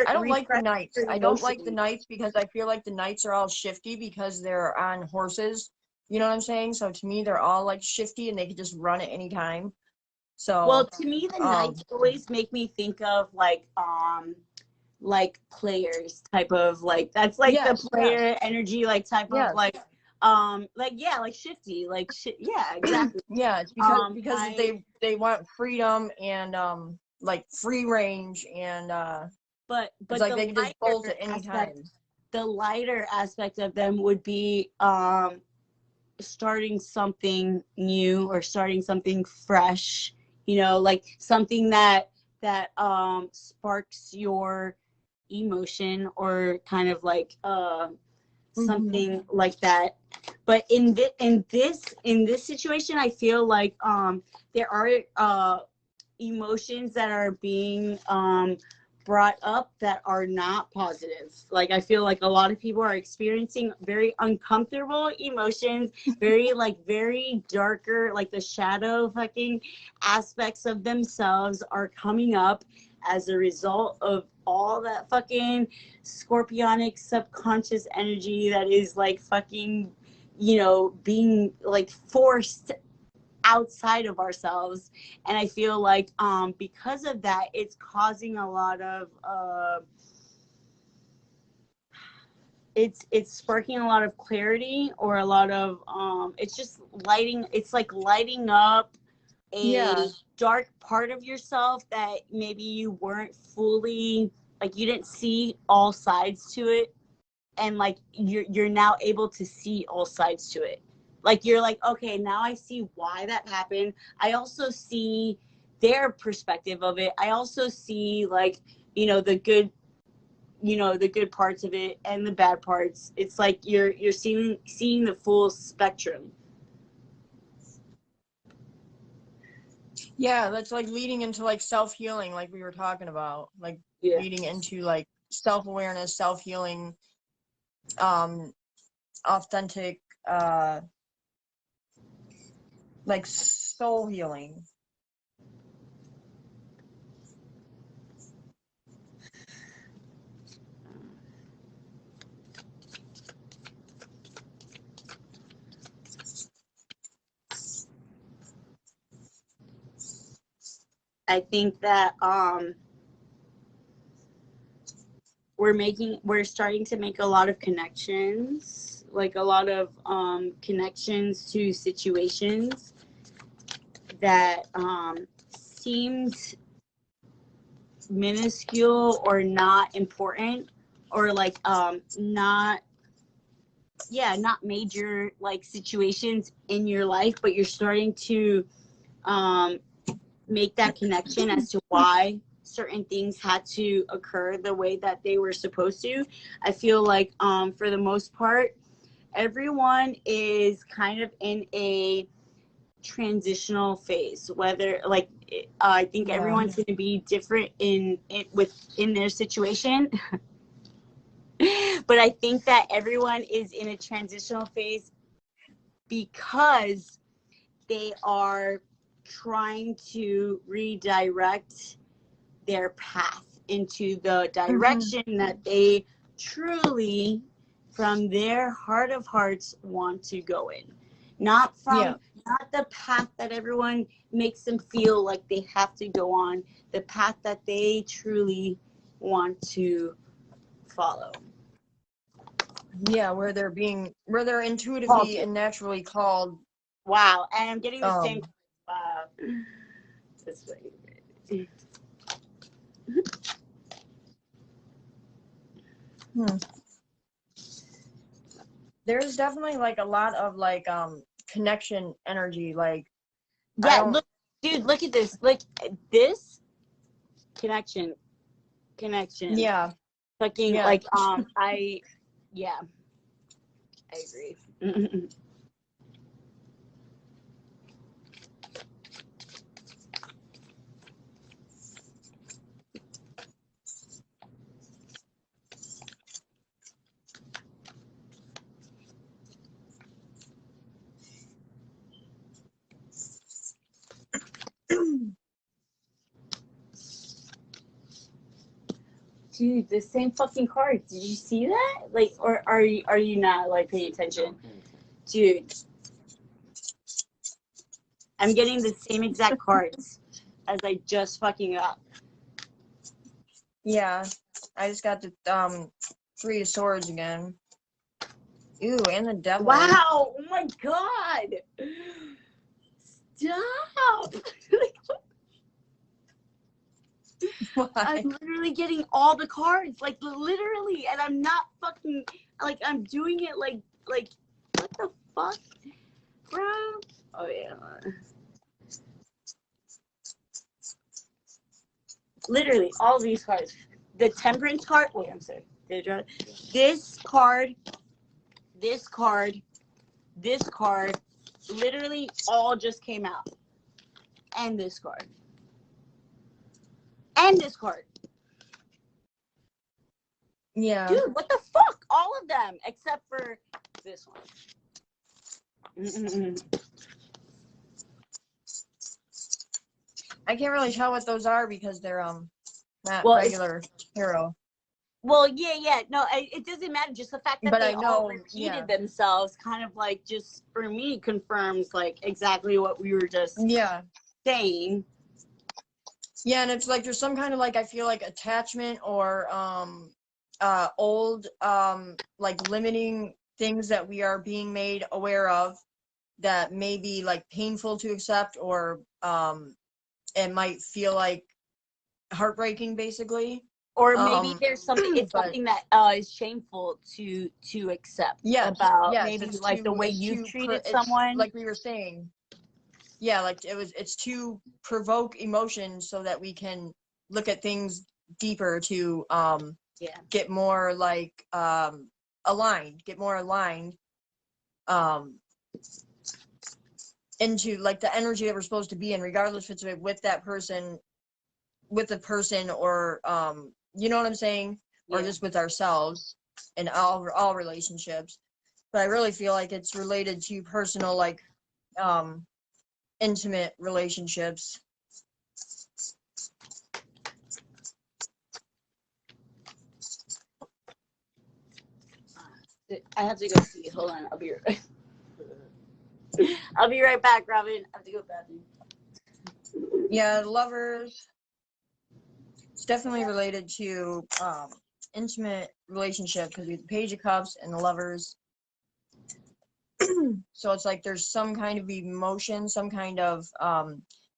I don't like the Knights. I don't like the Knights because I feel like the Knights are all shifty because they're on horses. You know what I'm saying? So to me, they're all like shifty and they can just run at any time. So well, to me, the Knights always make me think of like players type of like, that's like the player energy, like type of like shifty, like shit. Yeah, exactly. Yeah, it's because they want freedom and like free range and but it's like they can just bolt at any time. The lighter aspect of them would be starting something new or starting something fresh, you know, like something that sparks your emotion or kind of like something like that. But in this situation, I feel like there are emotions that are being brought up that are not positive. Like, I feel like a lot of people are experiencing very uncomfortable emotions, very darker, like the shadow fucking aspects of themselves are coming up as a result of all that fucking scorpionic subconscious energy that is like fucking, you know, being like forced outside of ourselves. And I feel like because of that, it's causing a lot of it's sparking a lot of clarity, or a lot of it's just lighting up a dark part of yourself that maybe you weren't fully, like, you didn't see all sides to it, and like you're now able to see all sides to it. Like, you're like, okay, now I see why that happened. I also see their perspective of it. I also see, like, you know, the good parts of it and the bad parts. It's like you're seeing the full spectrum. Yeah, that's like leading into like self-healing, like we were talking about, like leading into like self-awareness, self-healing, authentic, like soul healing. I think that we're starting to make a lot of connections, like a lot of connections to situations that seemed minuscule or not important, or like not major like situations in your life, but you're starting to make that connection as to why certain things had to occur the way that they were supposed to. I feel like for the most part, everyone is kind of in a transitional phase, whether like I think everyone's going to be different within their situation. But I think that everyone is in a transitional phase because they are trying to redirect their path into the direction that they truly, from their heart of hearts, want to go in. Not the path that everyone makes them feel like they have to go on, the path that they truly want to follow. Yeah, where they're intuitively and naturally called. Wow, and I'm getting the same. Wow. There's definitely like a lot of like connection energy. Like Yeah, look, dude, look at this. Like this connection. Yeah. Fucking Yeah. like I agree. Dude, the same fucking card. Did you see that? Like, or are you not like paying attention? Dude, I'm getting the same exact cards as I just fucking got. Yeah. I just got the Three of Swords again. Ooh, and the Devil. Wow! Oh my god! Stop! Why? I'm literally getting all the cards, like literally, and I'm not fucking like I'm doing it like what the fuck, bro? Oh yeah. Literally, all these cards. The Temperance card. Wait, I'm sorry. Did I draw it? This card. This card. This card. Literally, all just came out. And this card. And this card. Yeah. Dude, what the fuck? All of them, except for this one. I can't really tell what those are because they're not Well, regular tarot. Well, yeah. No, it doesn't matter. Just the fact that But they I know, all repeated themselves kind of like just for me confirms like exactly what we were just saying. Yeah, and it's like there's some kind of like I feel like attachment or old like limiting things that we are being made aware of that may be like painful to accept or it might feel like heartbreaking basically. Or maybe there's something. It's something that is shameful to accept. About maybe like the way you've treated someone. Like we were saying. Yeah, like it's to provoke emotion so that we can look at things deeper to get more like aligned into like the energy that we're supposed to be in, regardless if it's with that person, with the person, or you know what I'm saying, or just with ourselves in all relationships. But I really feel like it's related to personal like intimate relationships. I have to go see. Hold on, I'll be right. I'll be right back, Robyn. I have to go bathroom. Yeah, lovers. It's definitely related to intimate relationship because we have the Page of Cups and the Lovers. So it's like there's some kind of emotion, some kind of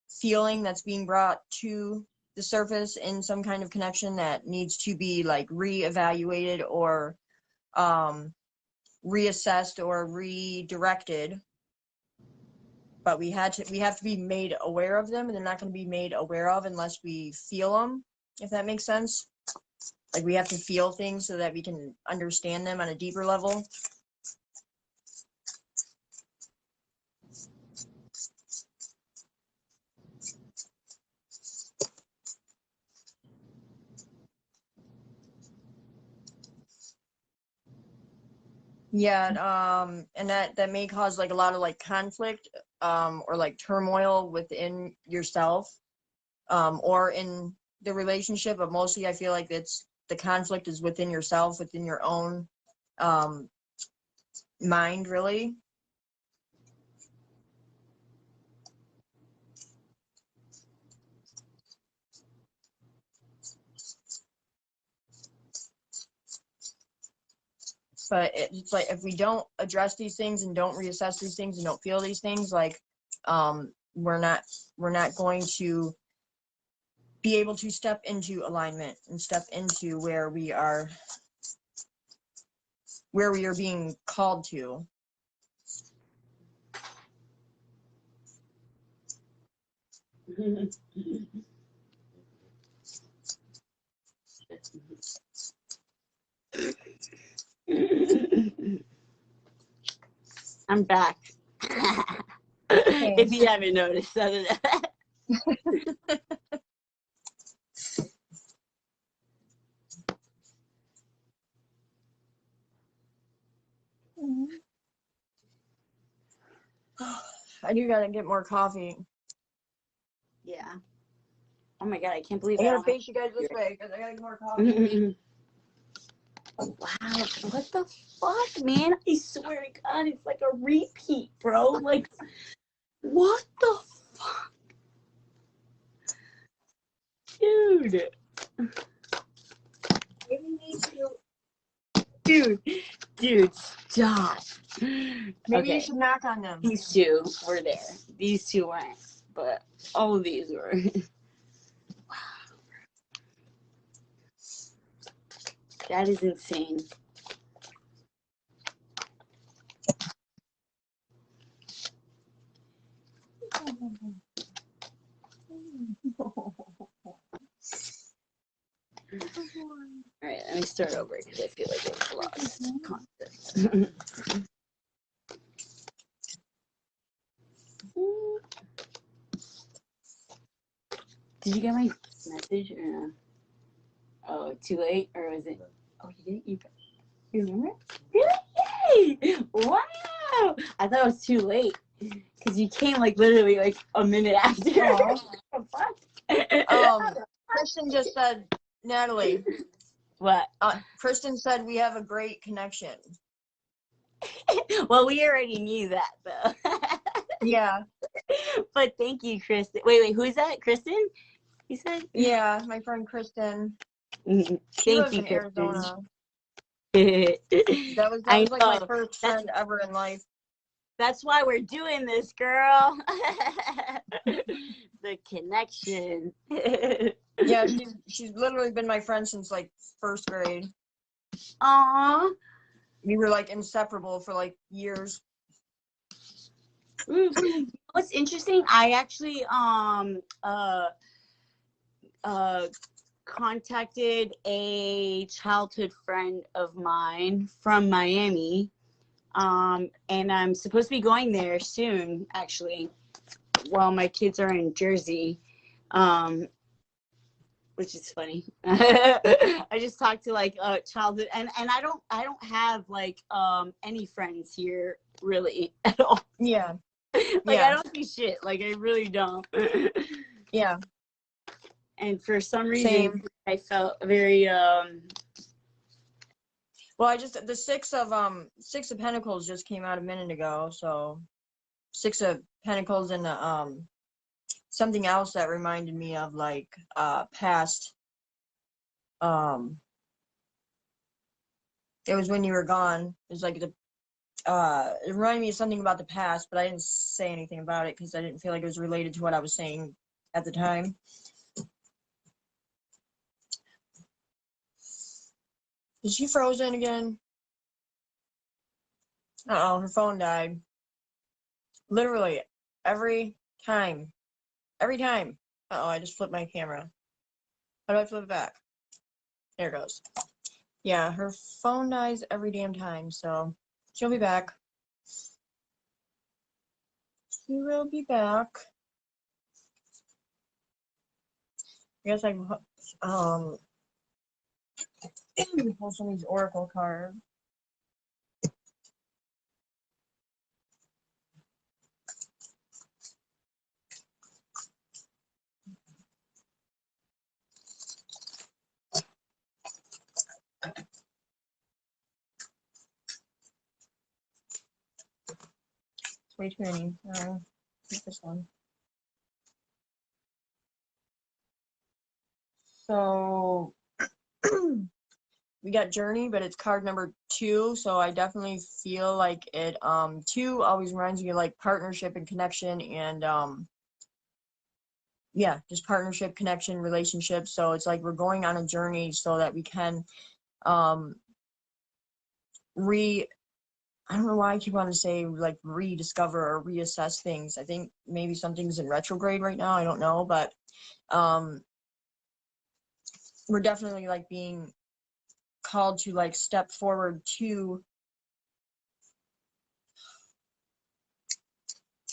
feeling that's being brought to the surface in some kind of connection that needs to be like reevaluated or reassessed or redirected. But we have to be made aware of them, and they're not going to be made aware of unless we feel them, if that makes sense. Like we have to feel things so that we can understand them on a deeper level. Yeah, and that may cause like a lot of like conflict, or like turmoil within yourself, or in the relationship. But mostly, I feel like the conflict is within yourself, within your own mind, really. But it's like if we don't address these things and don't reassess these things and don't feel these things, like we're not going to be able to step into alignment and step into where we are where we are being called to. I'm back. Okay. If you haven't noticed, other than that. I do gotta get more coffee. Yeah. Oh my god, I can't believe I I gotta don't face you guys this way because I gotta get more coffee. have... Wow, what the fuck, man? I swear to God, it's like a repeat, bro. Like, what the fuck? Dude. Maybe we need to. Dude, stop. Maybe you should knock on them. These two were there. These two weren't, but all of these were. Wow. That is insane. All right, let me start over because I feel like I've lost concept. Did you get my message or no? Oh, too late? Or was it? Oh, you didn't? You remember? Really? Yay! Wow! I thought it was too late because you came like literally like a minute after. What the fuck? Kristen just said, Natalie. What? Kristen said we have a great connection. Well, we already knew that though. Yeah. But thank you, Kristen. Wait, who is that? Kristen? You said? Yeah, my friend Kristen. Mm-hmm. She lives in Arizona. That was like my first friend ever in life. That's why we're doing this, girl. The connection. Yeah, she's literally been my friend since like first grade. Aww. We were like inseparable for like years. What's interesting, I actually contacted a childhood friend of mine from Miami. And I'm supposed to be going there soon, actually, while my kids are in Jersey, which is funny. I just talked to like childhood, and I don't have like any friends here really at all. Yeah. Like I don't see shit. Like I really don't. Yeah. And for some reason, Same. I felt very Well, the Six of Pentacles just came out a minute ago, so Six of Pentacles and something else that reminded me of like past. It was when you were gone. It was like it reminded me of something about the past, but I didn't say anything about it because I didn't feel like it was related to what I was saying at the time. Is she frozen again? Uh-oh, her phone died. Literally, every time. Every time. Uh-oh, I just flipped my camera. How do I flip it back? There it goes. Yeah, her phone dies every damn time, so she'll be back. She will be back. I guess I can pull some of these oracle cards. It's way too many. Take this one. So we got Journey, but it's card number 2, so I definitely feel like it 2 always reminds me of like partnership and connection and yeah, just partnership, connection, relationship. So it's like we're going on a journey so that we can I don't know why I keep wanting to say like rediscover or reassess things. I think maybe something's in retrograde right now. I don't know, but we're definitely like being called to like step forward to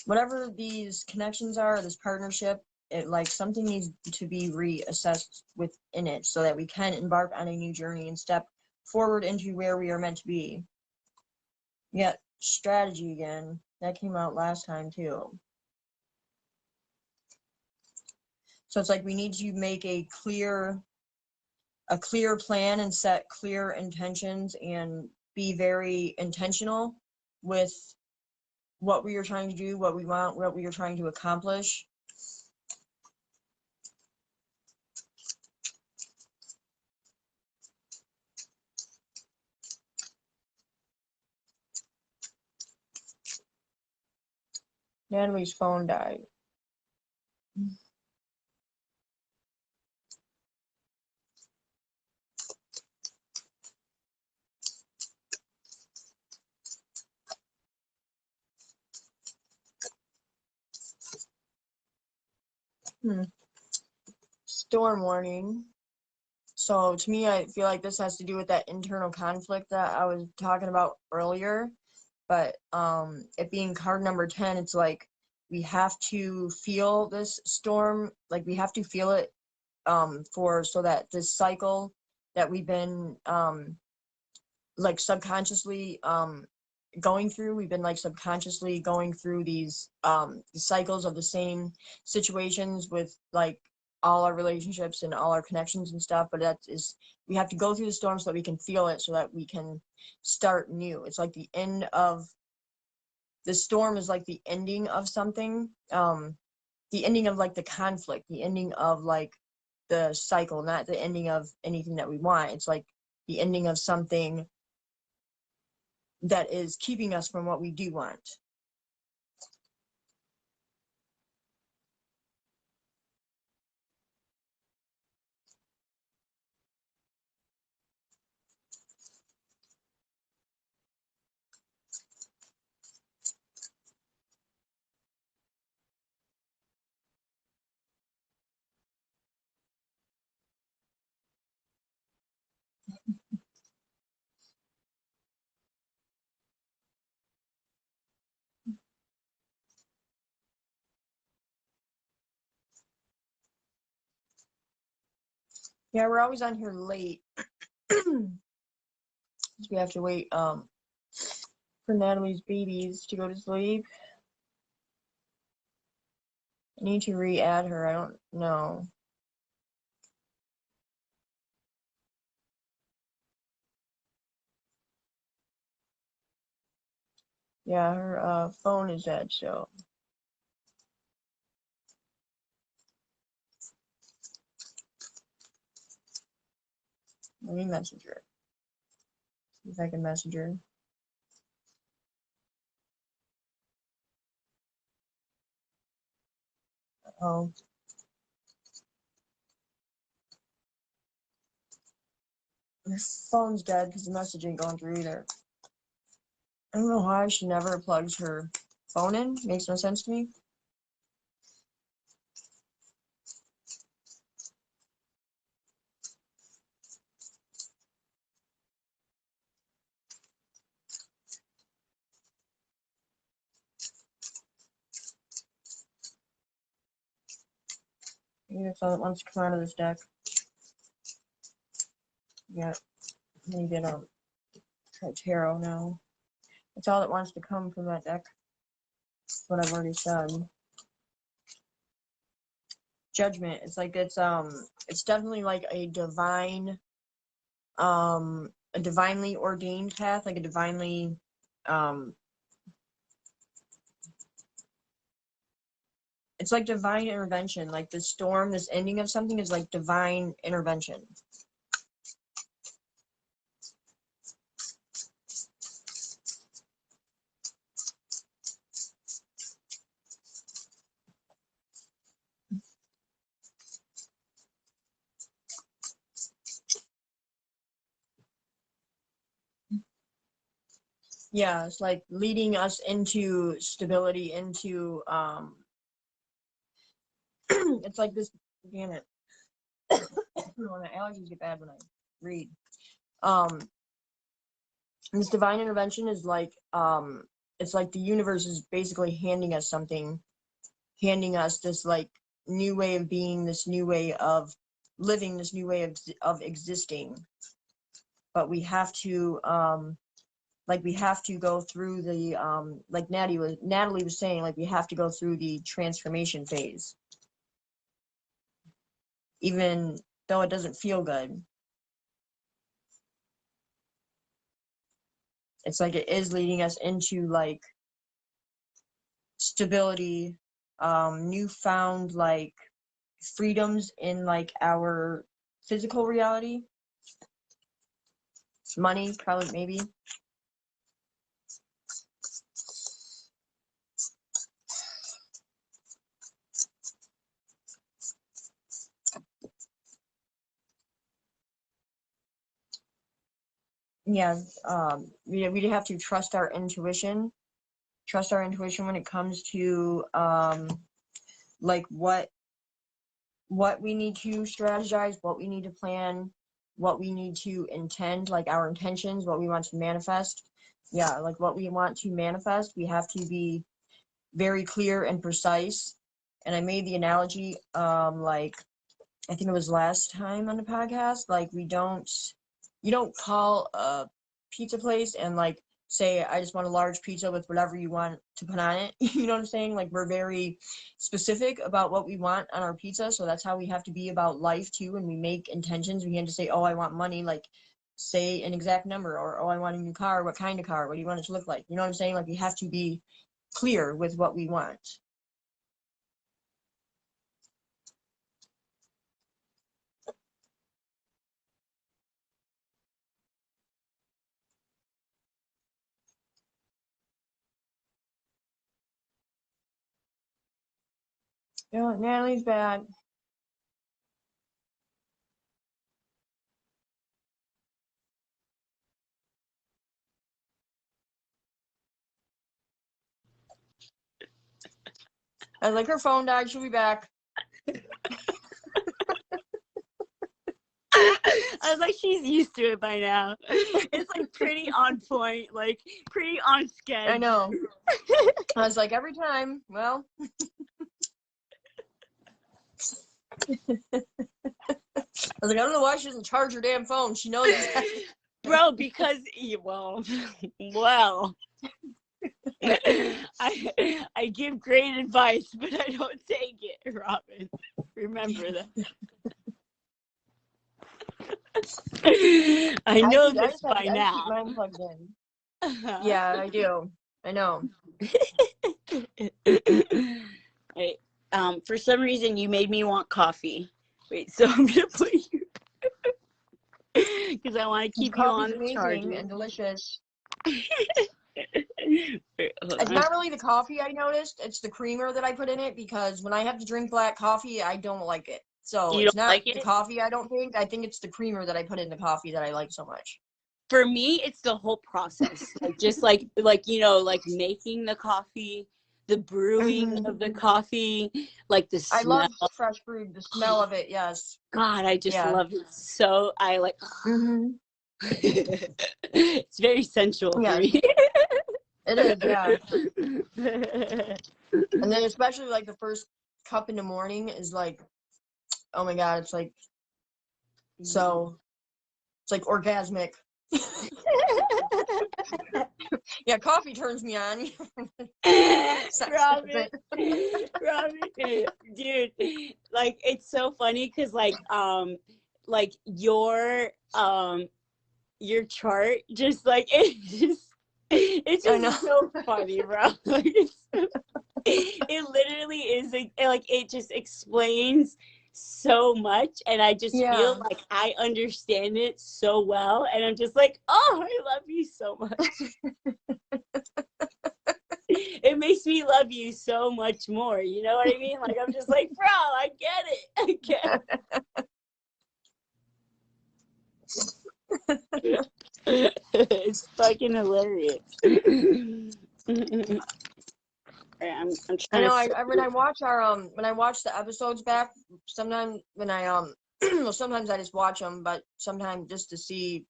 whatever these connections are, this partnership. It like something needs to be reassessed within it so that we can embark on a new journey and step forward into where we are meant to be. Yeah, strategy again. That came out last time too. So it's like we need to make a clear plan and set clear intentions and be very intentional with what we are trying to do, what we want, what we are trying to accomplish. Natalie's phone died. Storm warning. So to me, I feel like this has to do with that internal conflict that I was talking about earlier. But it being card number 10, it's like we have to feel this storm, like we have to feel it so that this cycle that we've been like subconsciously going through, we've been like subconsciously going through these cycles of the same situations with like all our relationships and all our connections and stuff, but we have to go through the storm so that we can feel it so that we can start new. It's like the storm is like the ending of something, the ending of like the conflict, the ending of like the cycle, not the ending of anything that we want. It's like the ending of something that is keeping us from what we do want. Yeah, we're always on here late. We have to wait for Natalie's babies to go to sleep. I need to re-add her. I don't know. Yeah, her phone is dead, so. Let me message her. See if I can message her. Oh. Her phone's dead because the message ain't going through either. I don't know why she never plugs her phone in. Makes no sense to me. Maybe that's all that wants to come out of this deck. Yeah, let me get try tarot now. That's all that wants to come from that deck. That's what I've already said. Judgment. It's like it's definitely like a divinely ordained path, like a divinely it's like divine intervention. Like the storm, this ending of something is like divine intervention. Yeah, it's like leading us into stability, into it's like this, damn it. When my allergies get bad when I read. This divine intervention is like it's like the universe is basically handing us something, handing us this like new way of being, this new way of living, this new way of existing. But we have to we have to go through the like Natalie was saying, like we have to go through the transformation phase, even though it doesn't feel good. It's like it is leading us into like stability, newfound like freedoms in like our physical reality. Money, probably, maybe. Yeah, we have to trust our intuition. Trust our intuition when it comes to like what we need to strategize, what we need to plan, what we need to intend, like our intentions, what we want to manifest. Yeah, like what we want to manifest, we have to be very clear and precise. And I made the analogy, like I think it was last time on the podcast, like you don't call a pizza place and like say, I just want a large pizza with whatever you want to put on it. You know what I'm saying? Like we're very specific about what we want on our pizza. So that's how we have to be about life too. When we make intentions, we can't just say, oh, I want money, like say an exact number, or oh, I want a new car. What kind of car? What do you want it to look like? You know what I'm saying? Like we have to be clear with what we want. Yeah, Natalie's bad. I like her phone died. She'll be back. I was like, she's used to it by now. It's like pretty on point, like pretty on schedule. I know. I was like, every time, well. I was like, I don't know why she doesn't charge her damn phone. She knows. Bro, because, well. I give great advice, but I don't take it, Robyn. Remember that. I know this by now. I keep mine plugged in. Yeah, I do. I know. Wait, for some reason you made me want coffee. Wait, so I'm gonna put you because I want to keep you on the charger. And delicious. Wait, it's not really the coffee I noticed. It's the creamer that I put in it, because when I have to drink black coffee, I don't like it. So you it's don't not like the it? coffee, I don't think. I think it's the creamer that I put in the coffee that I like so much. For me, it's the whole process. Like just like you know, like making the coffee, the brewing of the coffee, like the smell. I love fresh brewed, the smell of it, yes. God, I just love it so. I like it's very sensual for me. It is, yeah. And then especially like the first cup in the morning is like, oh my God, it's like so, it's like orgasmic. Yeah, coffee turns me on. Robyn, dude, like it's so funny because like your chart just like it's just so funny, bro. Like it literally is like it just explains so much, and I just feel like I understand it so well, and I'm just like, oh, I love you so much. It makes me love you so much more, you know what I mean? Like I'm just like, bro, I get it. It's fucking hilarious. I'm I trying know. to. When I watch when I watch the episodes back, sometimes when I well, sometimes I just watch them, but sometimes just to see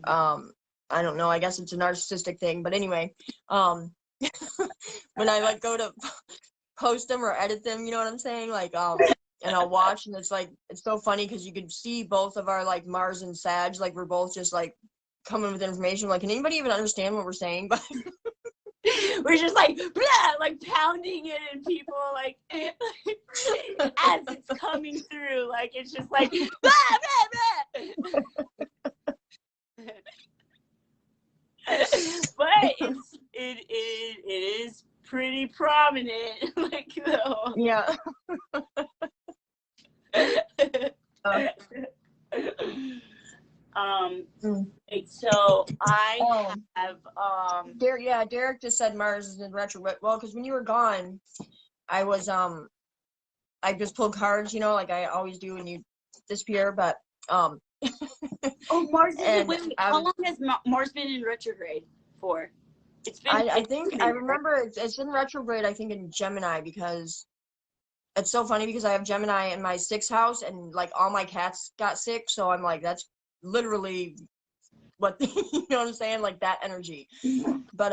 I don't know. I guess it's a narcissistic thing, but anyway, when I like go to post them or edit them, you know what I'm saying? Like and I'll watch, and it's so funny because you could see both of our like Mars and Sag, like we're both just like coming with information. Like, can anybody even understand what we're saying? But we're just like blah, like pounding it in people like as it's coming through, like it's just like blah, blah, blah. But it is pretty prominent, like though. yeah. So I have Derek just said Mars is in retrograde. Well, because when you were gone, I was I just pulled cards, you know, like I always do when you disappear. But oh, Mars is wait, how long has Mars been in retrograde for? It's been. I think I remember it's in retrograde. I think in Gemini, because it's so funny because I have Gemini in my 6th house, and like all my cats got sick, so I'm like, that's literally what you know what I'm saying, like that energy. But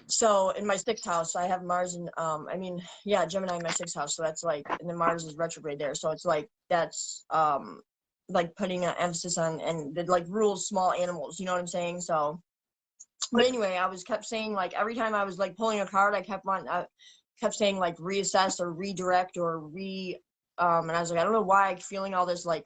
so in my 6th house I have Mars and Gemini in my 6th house, so that's like, and then Mars is retrograde there, so it's like that's like putting an emphasis on, and it like rules small animals, you know what I'm saying? So but anyway, I was kept saying, like, every time I was like pulling a card, I kept saying like reassess or redirect or and I was like, I don't know why I'm feeling all this like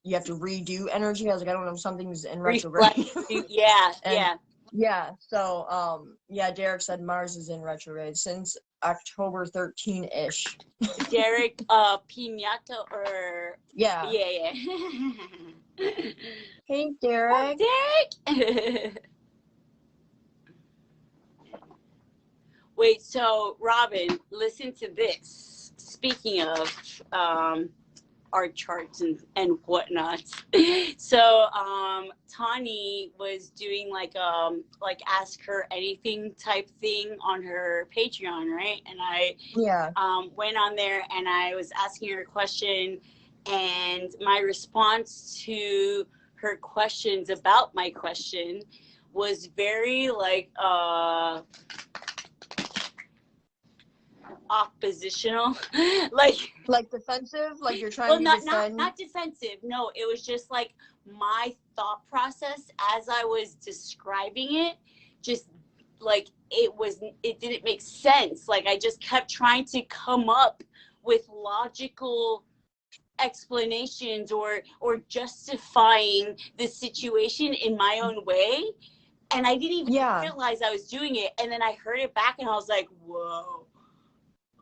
you have to redo energy. I was like, I don't know, something's in retrograde. Yeah. So Derek said Mars is in retrograde since October 13-ish. Derek Piñata or yeah. Hey Derek. Oh, Derek. Wait, so Robyn, listen to this. Speaking of art charts and whatnot. So Tani was doing like ask her anything type thing on her Patreon, right? And I went on there and I was asking her a question, and my response to her questions about my question was very like oppositional. like defensive, like you're trying to defend. Not defensive, no, it was just like my thought process as I was describing it, just like it didn't make sense. Like I just kept trying to come up with logical explanations or justifying the situation in my own way, and I didn't even realize I was doing it. And then I heard it back and I was like, whoa.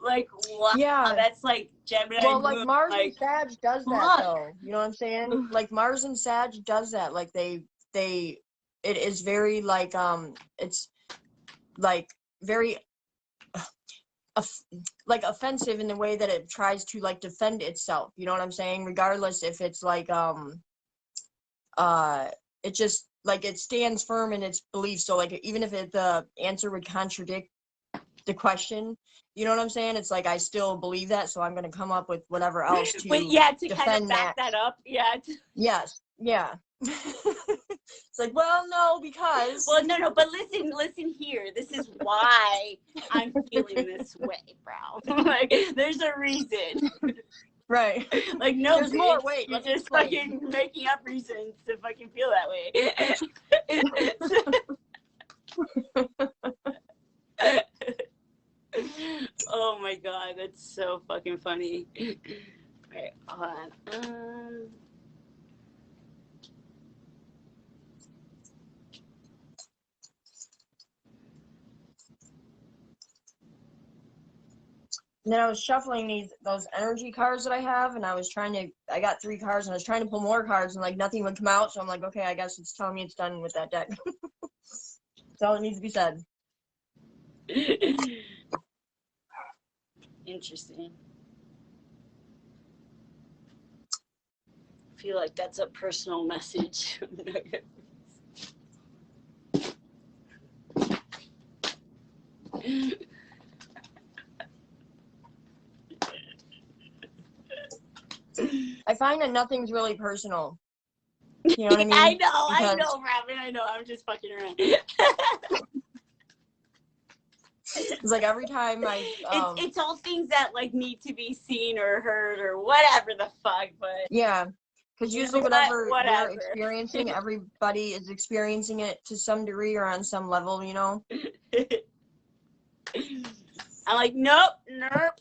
Like, wow, that's like Gemini. Well, like Mars and Sag does that though. You know what I'm saying? Like Mars and Sag does that. Like it is very like it's like very like offensive in the way that it tries to like defend itself. You know what I'm saying? Regardless if it's like it just like it stands firm in its beliefs. So like even if the answer would contradict the question, you know what I'm saying? It's like I still believe that, so I'm gonna come up with whatever else to defend kind of back that up. Yes. It's like, well, no, because no, but listen here. This is why I'm feeling this way, bro. Like there's a reason. Right. Like no, there's more. Wait, you're just fucking making up reasons to fucking feel that way. Oh my god, that's so fucking funny. Wait, hold on. And then I was shuffling those energy cards that I have, and I got 3 cards, and I was trying to pull more cards, and like nothing would come out, so I'm like, okay, I guess it's telling me it's done with that deck. That's all that needs to be said. Interesting. feel like that's a personal message. I find that nothing's really personal. You know what I mean? I know, Robyn. I know. I'm just fucking around. It's like every time it's all things that like need to be seen or heard or whatever the fuck, but yeah, because usually whatever. we're experiencing, everybody is experiencing it to some degree or on some level, you know. I'm like, nope, not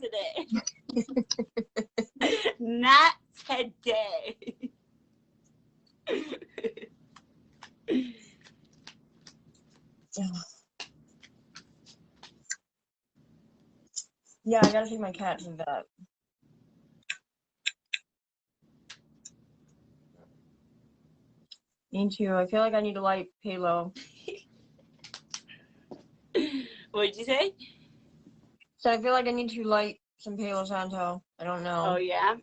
today. Not today. Yeah, I gotta take my cat to the vet. Me too. I feel like I need to light Halo. What'd you say? So I feel like I need to light some Palo Santo. I don't know. Oh, yeah?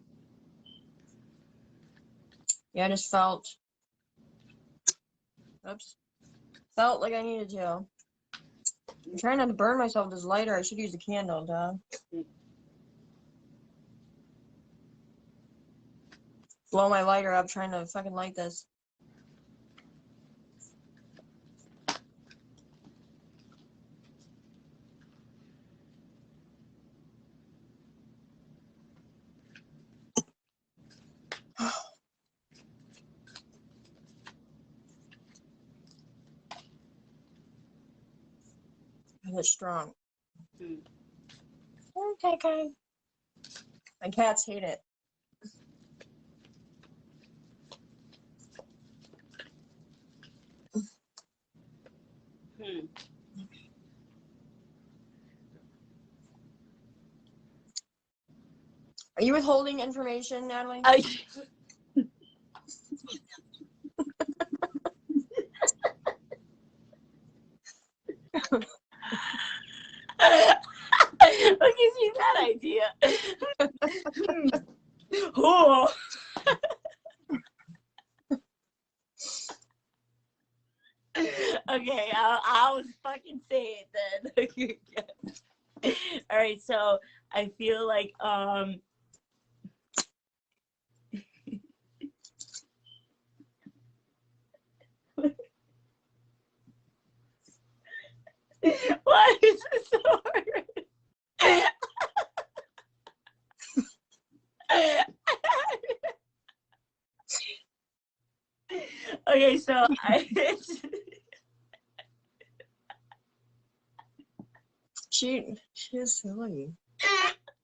Yeah, I just felt like I needed to. I'm trying not to burn myself with this lighter. I should use a candle, duh. Blow my lighter up trying to fucking light this. It's strong. Okay. My cats hate it. Are you withholding information, Natalie? What gives you that idea? Oh. Okay, I'll fucking say it then. All right, so I feel like why is this so hard? Okay, so She is silly.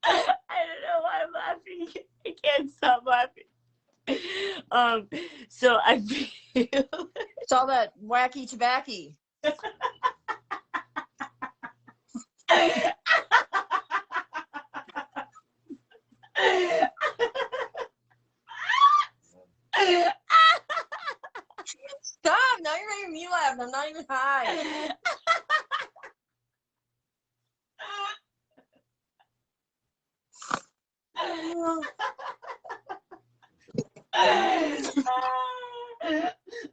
I don't know why I'm laughing. I can't stop laughing. So I feel It's all that wacky tobacco. Stop! Now you're making me laugh. I'm not even high.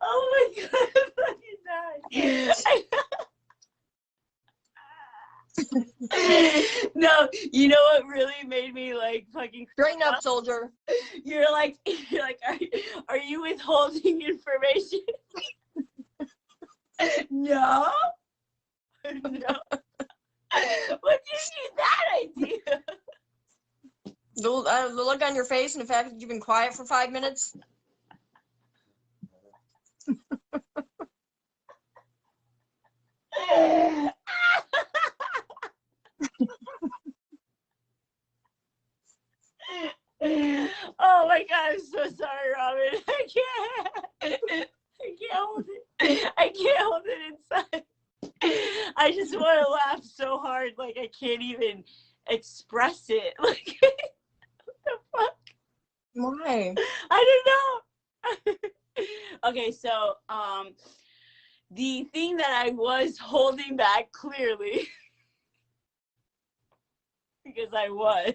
Oh my god, I'm fucking dying. No, you know what really made me like fucking Straighten up, soldier. You're like, are you withholding information? No. No. What gives you that idea? The look on your face and the fact that you've been quiet for 5 minutes. Oh my god, I'm so sorry, Robyn. I can't hold it. I can't hold it inside. I just want to laugh so hard, like I can't even express it. Like, what the fuck? Why? I don't know. Okay, so the thing that I was holding back clearly, because I was,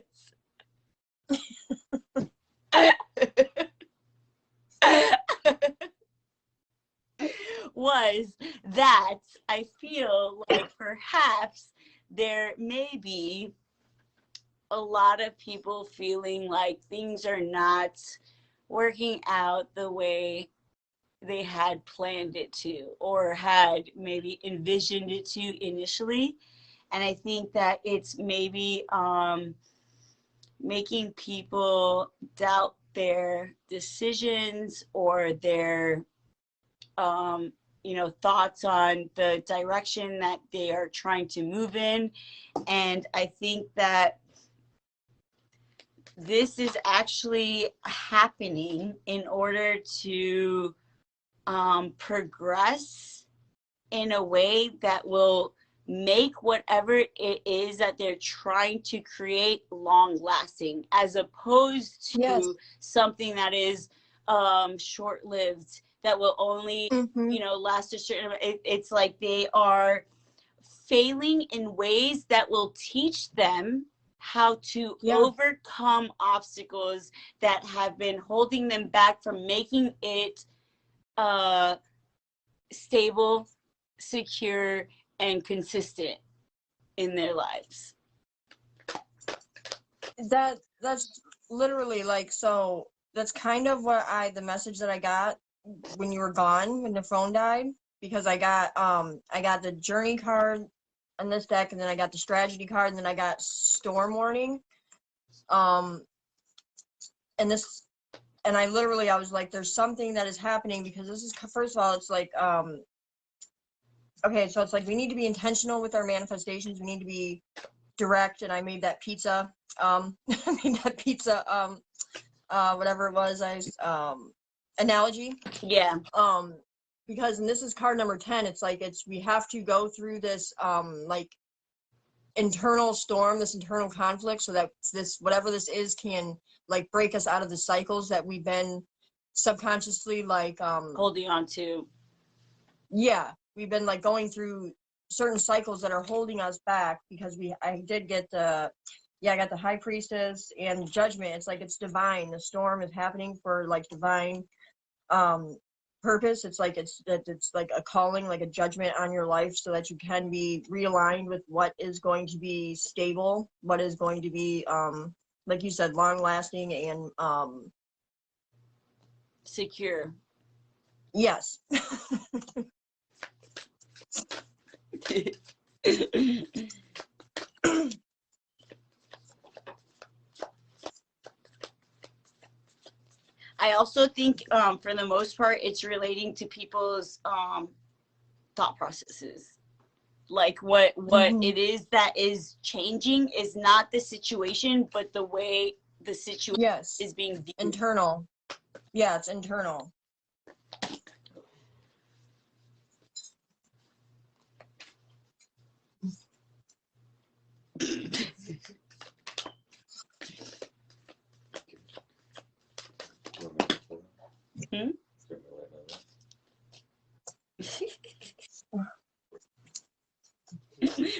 was that I feel like perhaps there may be a lot of people feeling like things are not working out the way they had planned it to or had maybe envisioned it to initially. And I think that it's maybe making people doubt their decisions or their thoughts on the direction that they are trying to move in. And I think that this is actually happening in order to progress in a way that will make whatever it is that they're trying to create long lasting, as opposed to Yes. something that is short lived, that will only last a certain amount. It's like they are failing in ways that will teach them how to overcome obstacles that have been holding them back from making it stable, secure, and consistent in their lives. That's literally like, so that's kind of what the message that I got when you were gone, when the phone died, because I got the journey card on this deck, and then I got the strategy card, and then I got storm warning. And I was like, there's something that is happening, because this is, first of all, it's like, okay, so it's like we need to be intentional with our manifestations. We need to be direct. And I made that pizza, whatever it was, analogy. Yeah. Because, and this is card number 10, it's like, we have to go through this, like, internal storm, this internal conflict, so that this, whatever this is, can, like, break us out of the cycles that we've been subconsciously, like, holding on to. Yeah, we've been, like, going through certain cycles that are holding us back, because I did get I got the High Priestess and Judgment. It's like, it's divine. The storm is happening for, like, divine purpose. It's like, it's like a calling, like a judgment on your life, so that you can be realigned with what is going to be stable, what is going to be, like you said, long lasting and secure. Yes. I also think, for the most part, it's relating to people's thought processes. Like what it is that is changing is not the situation, but the way the situation is being viewed. Internal. Yeah, it's internal.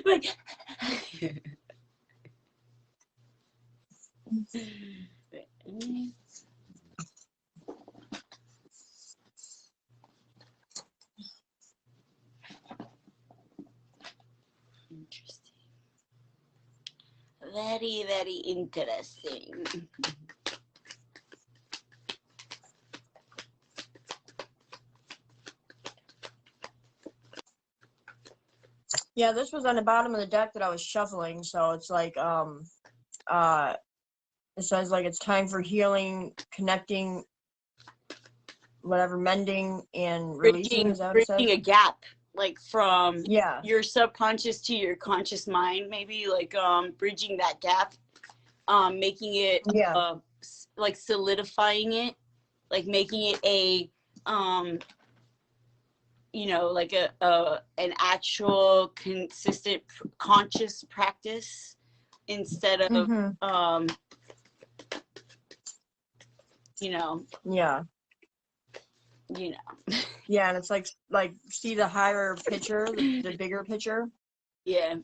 Like, interesting. Very, very interesting. Yeah, this was on the bottom of the deck that I was shuffling, so it's like, it says, like, it's time for healing, connecting, whatever, mending, and releasing. Is that what it says? Bridging a gap, like, from your subconscious to your conscious mind, maybe, like, bridging that gap, making it, like, solidifying it, like, making it a, like an actual consistent conscious practice, instead of Yeah, and it's like see the higher picture, the bigger picture. Yeah.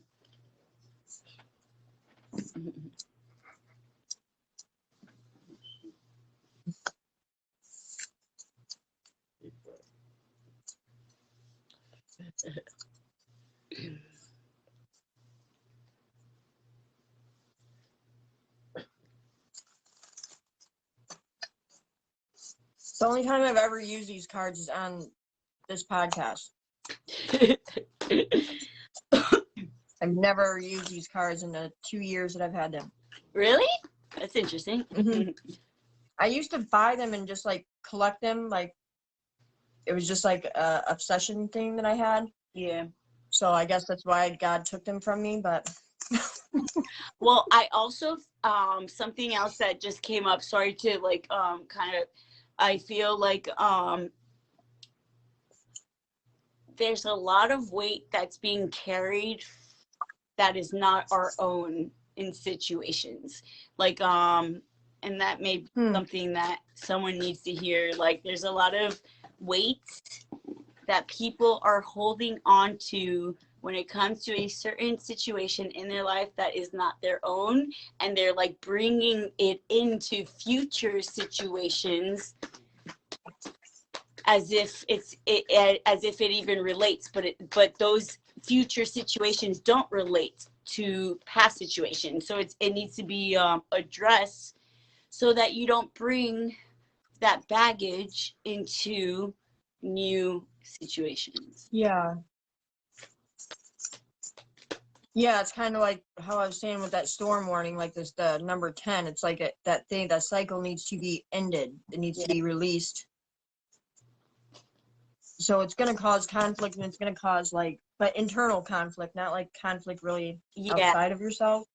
The only time I've ever used these cards is on this podcast. I've never used these cards in the 2 years that I've had them. Really? That's interesting. Mm-hmm. I used to buy them and just like collect them. Like it was just like a obsession thing that I had. Yeah. So I guess that's why God took them from me. But well, I also something else that just came up. Sorry to like kind of. I feel like there's a lot of weight that's being carried that is not our own in situations. Like and that may be something that someone needs to hear. Like there's a lot of weight that people are holding on to when it comes to a certain situation in their life that is not their own, and they're like bringing it into future situations as if as if it even relates, but those future situations don't relate to past situations. So it needs to be addressed so that you don't bring that baggage into new situations. Yeah, it's kind of like how I was saying with that storm warning, like this, the number 10, it's like that thing, that cycle needs to be ended. It needs to be released. So it's going to cause conflict, and it's going to cause like, but internal conflict, not like conflict really outside of yourself.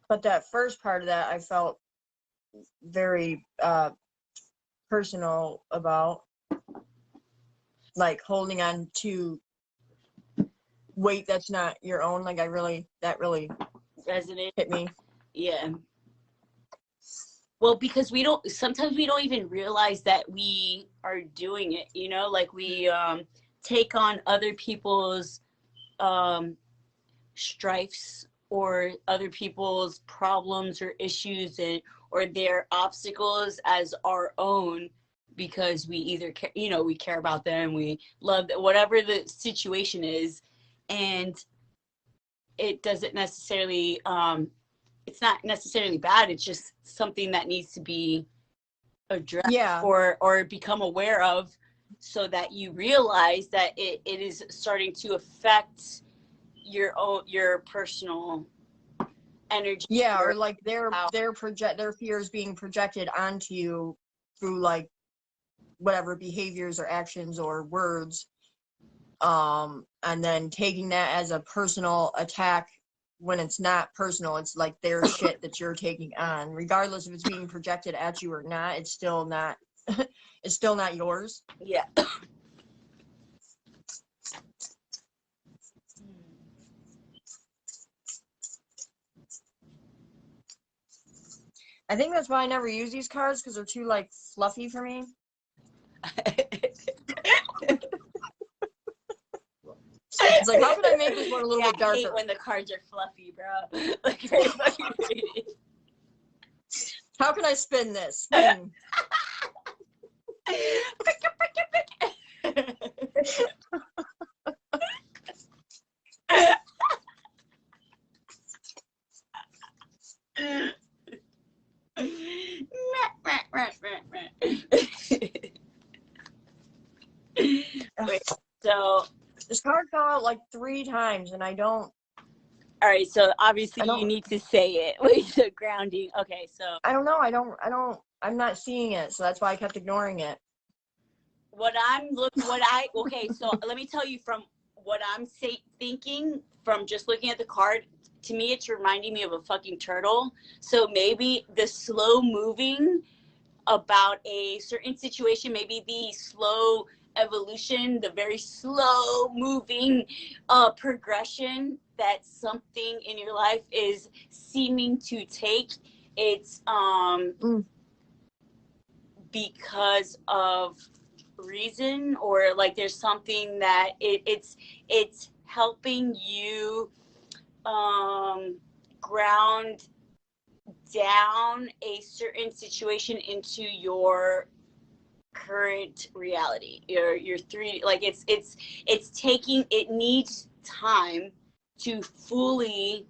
But that first part of that, I felt very personal about, like holding on to weight that's not your own. Like that really resonated, hit me. Yeah. Well, because sometimes we don't even realize that we are doing it, you know, like we take on other people's strifes or other people's problems or issues or their obstacles as our own, because we either we care about them, we love them, whatever the situation is, and it doesn't necessarily it's not necessarily bad. It's just something that needs to be addressed, or become aware of, so that you realize that it is starting to affect your personal energy. Yeah, or like their fears being projected onto you through like whatever behaviors or actions or words, and then taking that as a personal attack when it's not personal. It's like their shit that you're taking on, regardless if it's being projected at you or not. It's still not it's still not yours. Yeah. I think that's why I never use these cards, because they're too like fluffy for me. It's like, how can I make this one a little bit darker? I hate when the cards are fluffy, bro. Like, how can I spin this? Wait, so this card fell out like 3 times, and I don't. All right, so obviously you need to say it. Wait, so grounding. Okay, so I don't know. I'm not seeing it, so that's why I kept ignoring it. Okay, so let me tell you from what I'm thinking from just looking at the card. To me, it's reminding me of a fucking turtle. So maybe the slow moving about a certain situation, maybe the slow evolution, the very slow moving progression that something in your life is seeming to take. It's because of reason, or like there's something that it's helping you ground down a certain situation into your current reality. Your three, like it's taking, it needs time to fully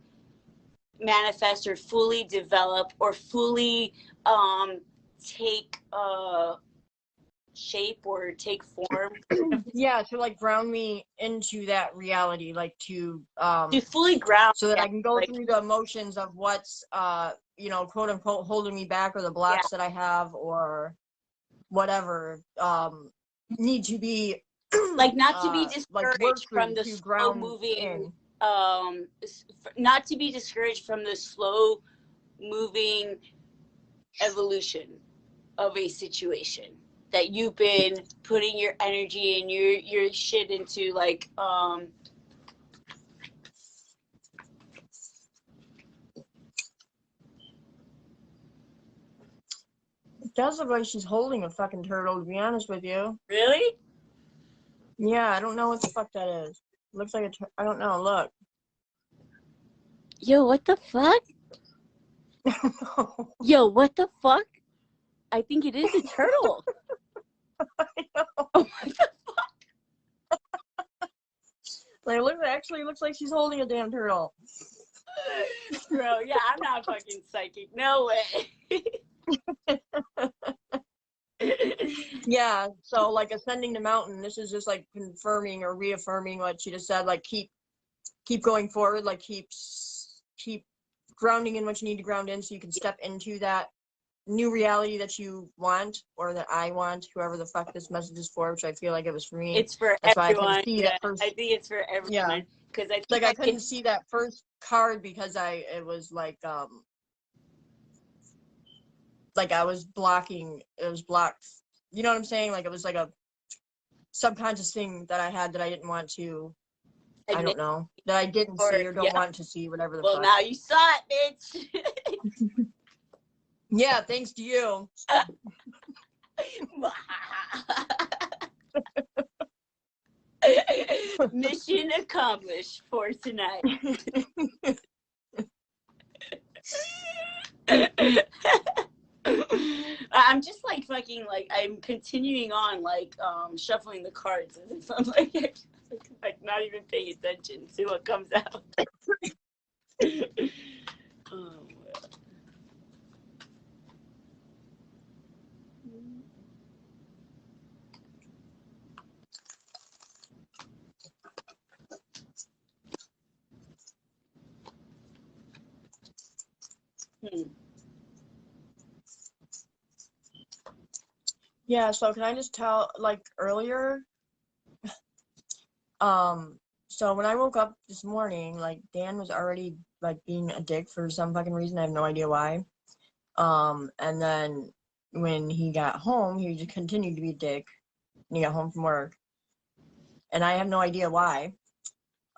manifest or fully develop or fully take shape or take form. Yeah, to like ground me into that reality, like to fully ground, so that yeah, I can go like, through the emotions of what's you know, quote unquote holding me back, or the blocks that I have, or whatever need to be like not to be discouraged like work from through the to slow ground moving in. not to be discouraged from the slow moving evolution of a situation that you've been putting your energy and your shit into, like It does look like she's holding a fucking turtle, to be honest with you. really? Yeah, I don't know what the fuck that is. Looks like I don't know, look. Yo, what the fuck? Yo, what the fuck? I think it is a turtle. I know. Oh, what the fuck? Like, actually looks like she's holding a damn turtle. Bro, yeah, I'm not fucking psychic. No way. Yeah, so like ascending the mountain, this is just like confirming or reaffirming what she just said, like keep going forward, like keep grounding in what you need to ground in so you can step into that new reality that you want, or that I want, whoever the fuck this message is for, which I feel like it was for me. It's for That's everyone. why I couldn't see that first. I think it's for everyone. Yeah, because I think like I couldn't see that first card because it was like I was blocking, it was blocked, you know what I'm saying, like it was like a subconscious thing that I had that I didn't want to, I don't know, that I didn't see or don't want to see, whatever the fuck. Well, now you saw it, bitch. Yeah, thanks to you. Mission accomplished for tonight. I'm just like fucking, like, I'm continuing on, like, shuffling the cards as if I'm like not even paying attention to what comes out. Oh, Yeah, so can I just tell, like, earlier, so when I woke up this morning, like, Dan was already, like, being a dick for some fucking reason. I have no idea why. And then when he got home, he just continued to be a dick when he got home from work. And I have no idea why.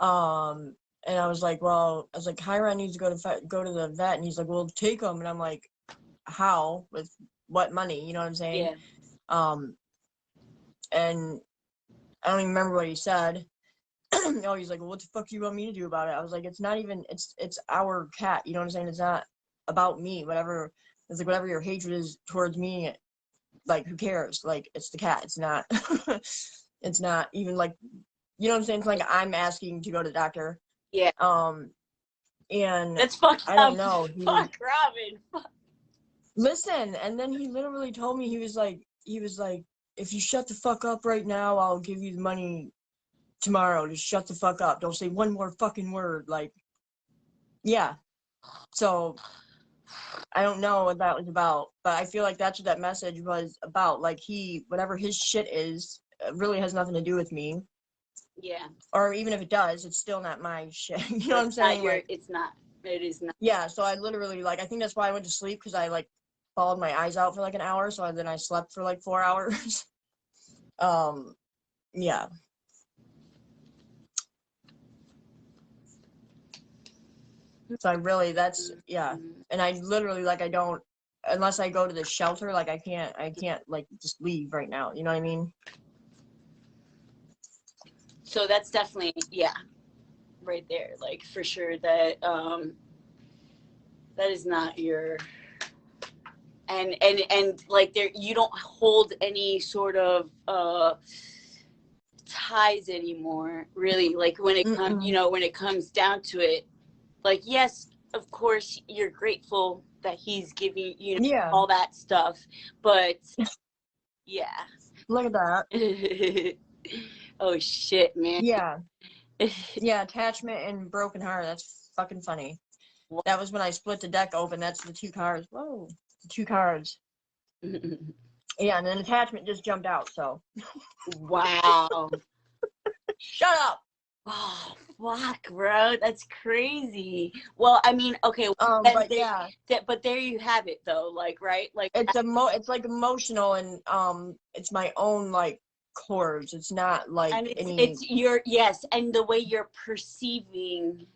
And I was like, Chiron needs to go to the vet. And he's like, well, take him. And I'm like, how? With what money? You know what I'm saying? yeah. And I don't even remember what he said. Oh, he's like, well, what the fuck do you want me to do about it? I was like, it's not even, it's our cat. You know what I'm saying? It's not about me. Whatever, it's like, whatever your hatred is towards me, like, who cares? Like, it's the cat. It's not, it's not even like, you know what I'm saying? It's like I'm asking to go to the doctor. Yeah. And that's fucked up. I don't know. Fuck Robyn. Fuck. Listen, and then he literally told me, he was like, if you shut the fuck up right now, I'll give you the money tomorrow. Just shut the fuck up. Don't say one more fucking word. Like, yeah. So I don't know what that was about, but I feel like that's what that message was about. Like, whatever his shit is, really has nothing to do with me. Yeah. Or even if it does, it's still not my shit. You know what I'm saying? Like, it's not. It is not. Yeah, so I literally, like, I think that's why I went to sleep, because I, like, bawled my eyes out for, like, an hour, so then I slept for, like, 4 hours. Yeah. So I really, yeah. And I literally, like, I don't, unless I go to the shelter, like, I can't, like, just leave right now. You know what I mean? So that's definitely, yeah, right there. Like, for sure that, That is not your, and like there, you don't hold any sort of ties anymore, really. Like when it comes, you know, when it comes down to it, like, yes, of course you're grateful that he's giving you know, Yeah. all that stuff, but yeah. Look at that. Oh shit, man. Yeah. Yeah, attachment and broken heart. That's fucking funny. That was when I split the deck open. That's the 2 cards. Whoa. The 2 cards. Yeah, and then attachment just jumped out, so. Wow. Shut up! Oh, fuck, bro. That's crazy. Well, I mean, okay. But yeah. But there you have it, though. Like, right? Like, It's like emotional, and it's my own, like, chords. It's not like and any. it's your, yes, and the way you're perceiving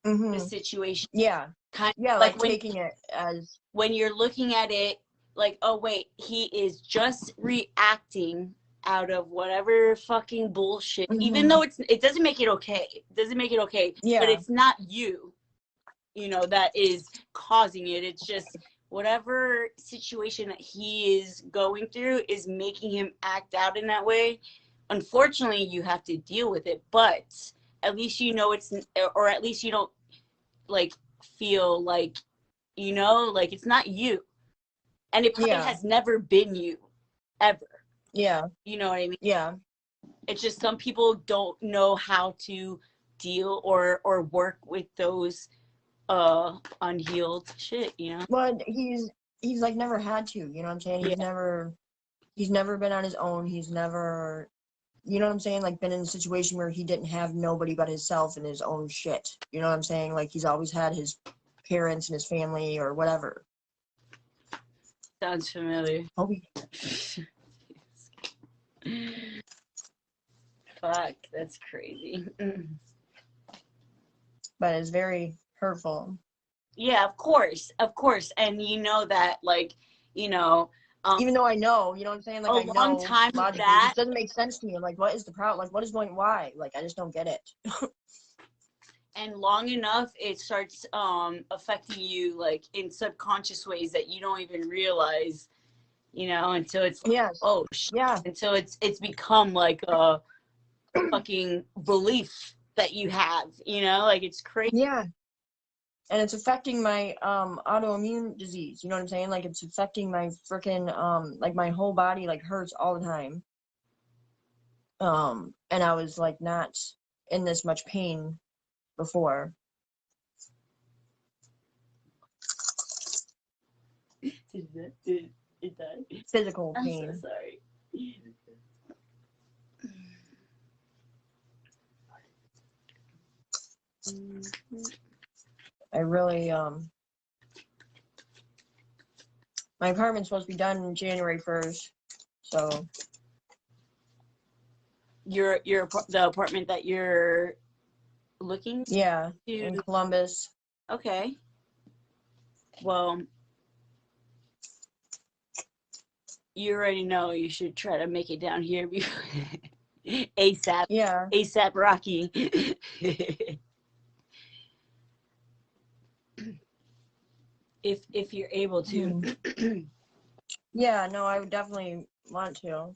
the situation. Yeah. Kind of Yeah, like when, taking it as. when you're looking at it, like, oh wait, he is just reacting out of whatever fucking bullshit. Even though it doesn't make it okay. It doesn't make it okay. Yeah. But it's not you, you know, that is causing it. It's just whatever situation that he is going through is making him act out in that way. Unfortunately, you have to deal with it, but at least you know it's, or at least you don't like feel like, you know, like it's not you, and it probably has never been you ever. Yeah. You know what I mean? Yeah. It's just some people don't know how to deal or work with those unhealed shit, you know. Well, he's like never had to, you know what I'm saying? He's never been on his own. He's never, you know what I'm saying, like been in a situation where he didn't have nobody but himself and his own shit. You know what I'm saying? Like he's always had his parents and his family or whatever. Sounds familiar. Fuck, that's crazy. But it's very hurtful. Yeah, of course, and you know that, like, you know, even though I know, you know what I'm saying, like a I long know time logically, that it doesn't make sense to me. I'm like, what is the problem? Like, what is going? Why? Like, I just don't get it. and long enough, it starts affecting you like in subconscious ways that you don't even realize, you know, until it's like, Yes. oh shit. Yeah. Until it's become like a fucking belief that you have, you know, like it's crazy. Yeah. And it's affecting my autoimmune disease, you know what I'm saying? Like it's affecting my freaking like my whole body like hurts all the time. And I was like not in this much pain before. Did it die? Physical pain. I'm so sorry. I really my apartment's supposed to be done January 1st, so the apartment that you're looking to in Columbus. Okay. Well, you already know you should try to make it down here before ASAP. Yeah. ASAP Rocky. if you're able to. Yeah, no, I would definitely want to.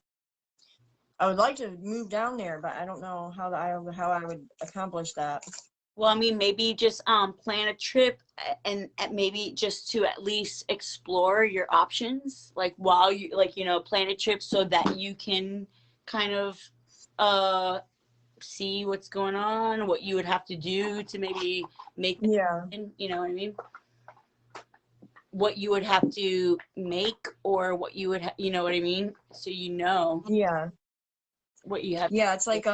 I would like to move down there, but I don't know how I would accomplish that. Well, I mean, maybe just plan a trip and maybe just to at least explore your options, like while you like, you know, plan a trip so that you can kind of see what's going on, what you would have to do to maybe make you know what I mean? What you would have to make or what you would you know what I mean? So you know. Yeah. What you have. Yeah, it's like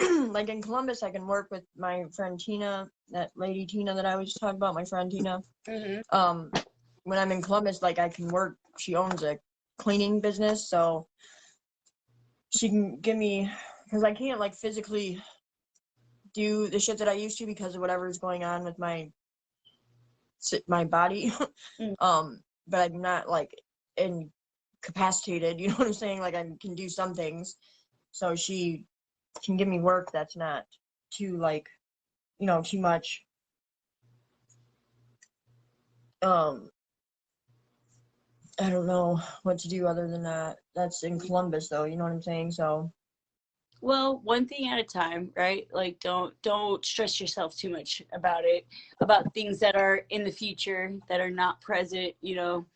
like in Columbus, I can work with my friend Tina, that lady Tina that I was talking about, my friend Tina. When I'm in Columbus, like I can work, she owns a cleaning business, so she can give me, because I can't like physically do the shit that I used to because of whatever's going on with my body. But I'm not like incapacitated, you know what I'm saying? Like I can do some things, so she can give me work that's not too like, you know, too much. I don't know what to do other than that. That's in Columbus, though. You know what I'm saying? So. Well, one thing at a time, right? Like, don't stress yourself too much about it, about things that are in the future that are not present. You know,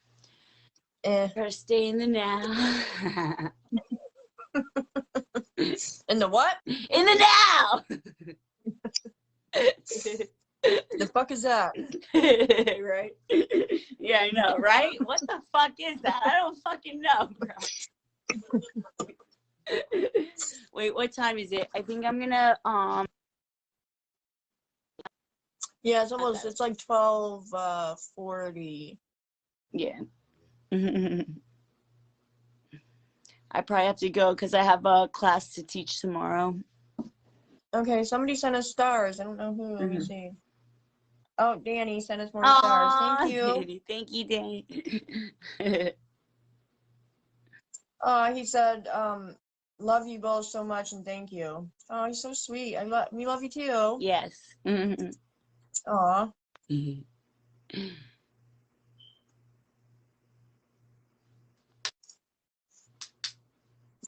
try to stay in the now. In the what? In the now. The fuck is that? Right? Yeah, I know, right? What the fuck is that? I don't fucking know, bro. Wait, what time is it? I think I'm gonna Yeah, it's like 12:40. Yeah. I probably have to go because I have a class to teach tomorrow. Okay, somebody sent us stars. I don't know who. Let me see. Oh, Danny sent us more stars. Thank you. Danny. Thank you, Danny. He said, love you both so much and thank you. Oh, he's so sweet. We love you too. Yes. Aw.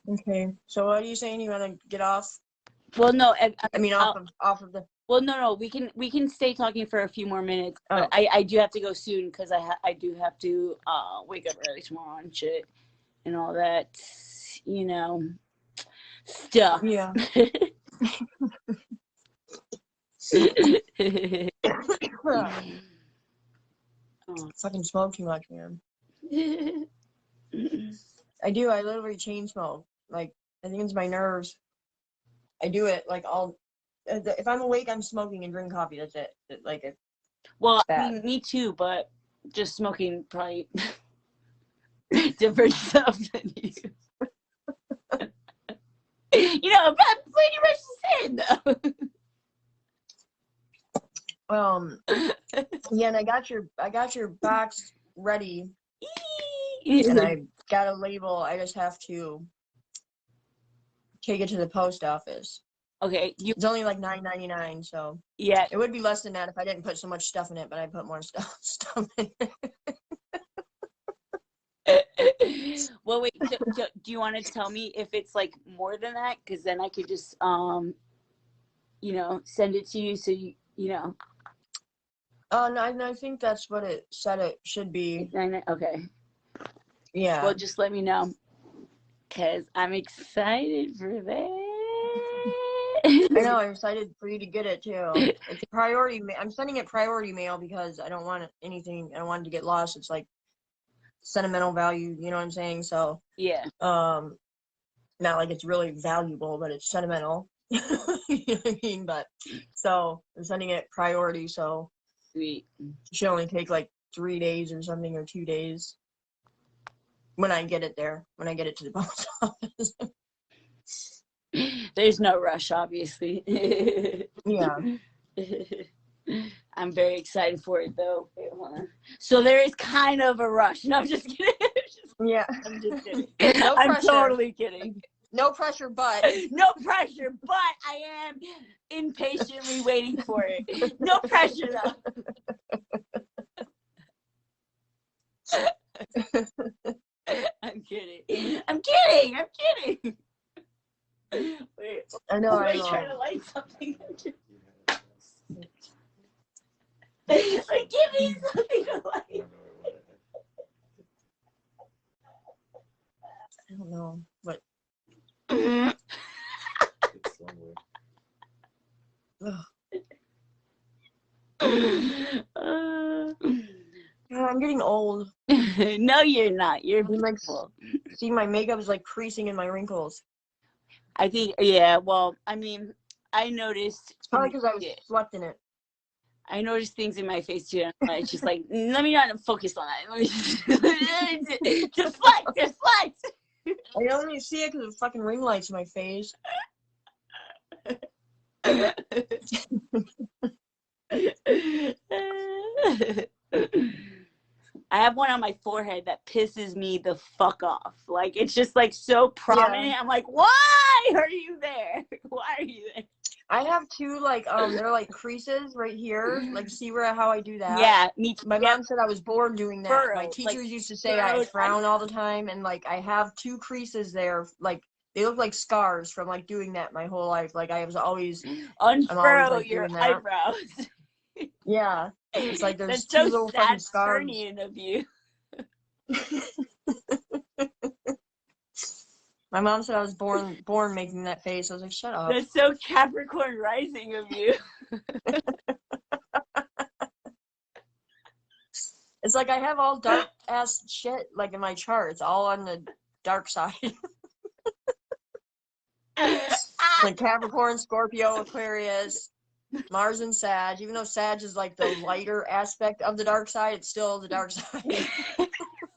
Okay. So what are you saying? You want to get off? Well, no. I mean, off of the. Well, no. We can stay talking for a few more minutes. Oh. But I do have to go soon because I do have to wake up early tomorrow and shit and all that, you know, stuff. Yeah. Fucking smoke too much, man. I do. I literally chain smoke. Like, I think it's my nerves. I do it like if I'm awake, I'm smoking and drinking coffee. That's it. Well, I mean, me too, but just smoking probably different stuff than you. You know, but pretty much the same though. Yeah, and I got your box ready, and I got a label. I just have to take it to the post office. Okay, it's only like $9.99, so yeah, it would be less than that if I didn't put so much stuff in it, but I put more stuff in it. Well, wait. So, do you want to tell me if it's like more than that? Because then I could just, you know, send it to you so you know. No, I think that's what it said it should be. Okay. Yeah. Well, just let me know, because I'm excited for that. I know, I'm excited for you to get it too. It's a priority. I'm sending it priority mail because I don't want anything. I don't want it to get lost. It's like sentimental value. You know what I'm saying? So yeah. Not like it's really valuable, but it's sentimental. You know what I mean? But so I'm sending it priority. So Sweet. It should only take like 3 days or something, or 2 days. When I get it there, when I get it to the post office. There's no rush, obviously. Yeah. I'm very excited for it, though. Wait, hold on. So there is kind of a rush. No, I'm just kidding. Yeah. I'm just kidding. No I'm pressure. totally kidding. No pressure, but. No pressure, but I am impatiently waiting for it. No pressure, though. I'm kidding. Wait, I know. I'm trying to light something. Like, give me something to light. I don't know what. I'm getting old. No, you're not. You're beautiful. See, my makeup is like creasing in my wrinkles. I think, yeah. Well, I mean, I noticed. It's probably because I was slept in it. I noticed things in my face too. It's just like, let me not focus on that. Let me deflect. I only see it because of fucking ring lights in my face. I have one on my forehead that pisses me the fuck off. Like, it's just like so prominent. Yeah. I'm like, why are you there? Why are you there? I have two, like, they're like creases right here. Like, see how I do that? Yeah, me too. My mom said I was born doing that. My Furrows, teachers like, used to say I furrowed frown all the time, and like I have two creases there. Like they look like scars from like doing that my whole life. Like I'm always unfurrow like your doing that. eyebrows. Yeah, it's like there's That's so two little fucking scars. Saturnian of you. My mom said I was born making that face. I was like, shut up. That's so Capricorn rising of you. It's like I have all dark ass shit like in my chart. It's all on the dark side. Like Capricorn, Scorpio, Aquarius, Mars and Sag. Even though Sag is like the lighter aspect of the dark side, it's still the dark side.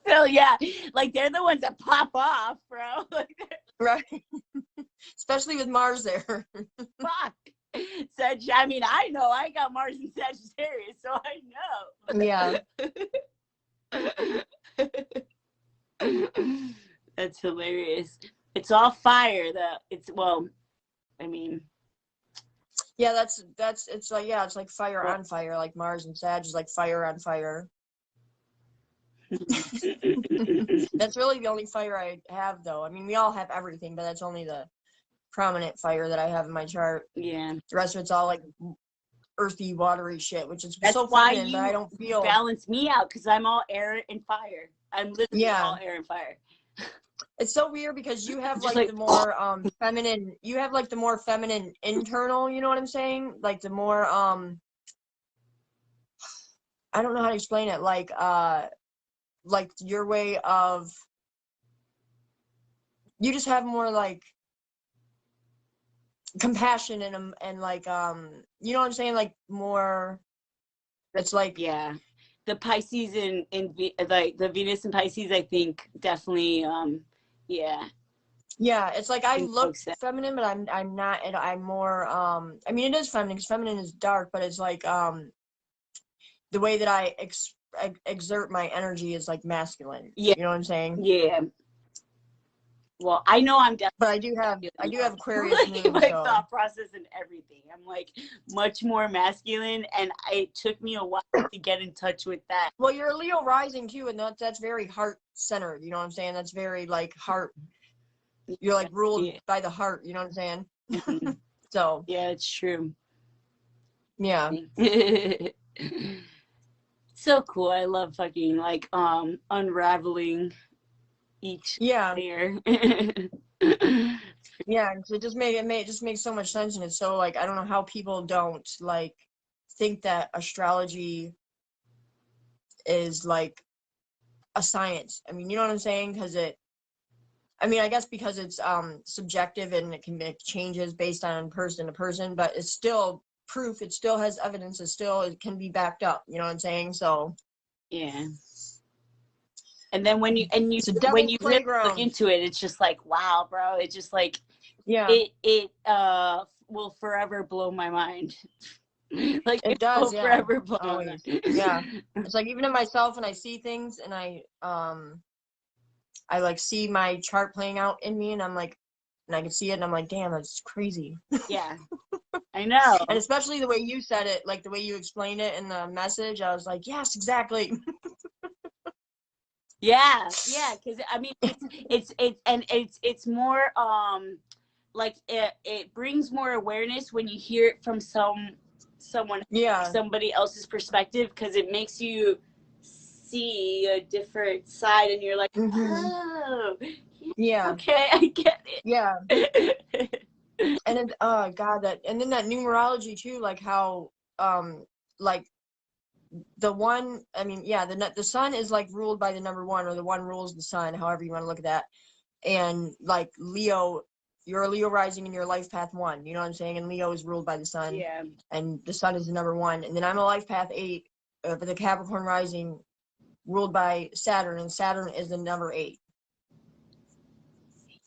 So yeah, like they're the ones that pop off, bro. Right. Especially with Mars there. Fuck. Sag, I mean, I know I got Mars and Sagittarius, so I know. Yeah. That's hilarious. It's all fire, though. It's, well, I mean. Yeah, it's like, yeah, it's like fire on fire. Like Mars and Sag is like fire on fire. That's really the only fire I have, though. I mean, we all have everything, but that's only the prominent fire that I have in my chart. Yeah. The rest of it's all like earthy, watery shit, which is that's so why feminine, you but I don't feel balance me out because I'm all air and fire. I'm literally all air and fire. It's so weird because you have like the more feminine. You have like the more feminine internal. You know what I'm saying? Like the more I don't know how to explain it. Like your way of, you just have more like compassion and like you know what I'm saying, like more, it's like, yeah, the Pisces in like the Venus and Pisces, I think definitely yeah, it's like I look feminine, but I'm not, and I'm more I mean, it is feminine because feminine is dark, but it's like the way that I exert my energy is like masculine. Yeah. You know what I'm saying? Yeah. Well, I know I'm definitely. But I do have Aquarius moon, my so thought process and everything. I'm like much more masculine, and it took me a while to get in touch with that. Well, you're a Leo rising too, and that's very heart centered. You know what I'm saying? That's very like heart. You're like ruled by the heart. You know what I'm saying? Mm-hmm. So yeah, it's true. Yeah. So cool. I love fucking like unraveling each layer. Yeah, it just makes so much sense, and it's so like I don't know how people don't like think that astrology is like a science. I mean, you know what I'm saying? Because I guess because it's subjective and it changes based on person to person, but it's still proof. It still has evidence. It can be backed up. You know what I'm saying? So yeah. And then when you really look into it, it's just like, wow, bro. It's just like, it will forever blow my mind. Like it does, will forever blow my mind. Yeah. It's like even in myself, when I see things and I like see my chart playing out in me, and I'm like, and I can see it, and I'm like, damn, that's crazy. Yeah, I know. And especially the way you said it, like the way you explained it in the message, I was like, yes, exactly. Yeah, because I mean, it's more like it brings more awareness when you hear it from someone, somebody else's perspective, because it makes you see a different side, and you're like, oh, yeah, okay, I get it. Yeah. And then God, and then that numerology too, like how like the one, I mean, yeah, the sun is like ruled by the number one, or the one rules the sun, however you want to look at that. And like Leo, you're a Leo rising in your life path 1, you know what I'm saying? And Leo is ruled by the sun. Yeah. And the sun is the number 1. And then I'm a life path 8, for the Capricorn rising, ruled by Saturn, and Saturn is the number 8.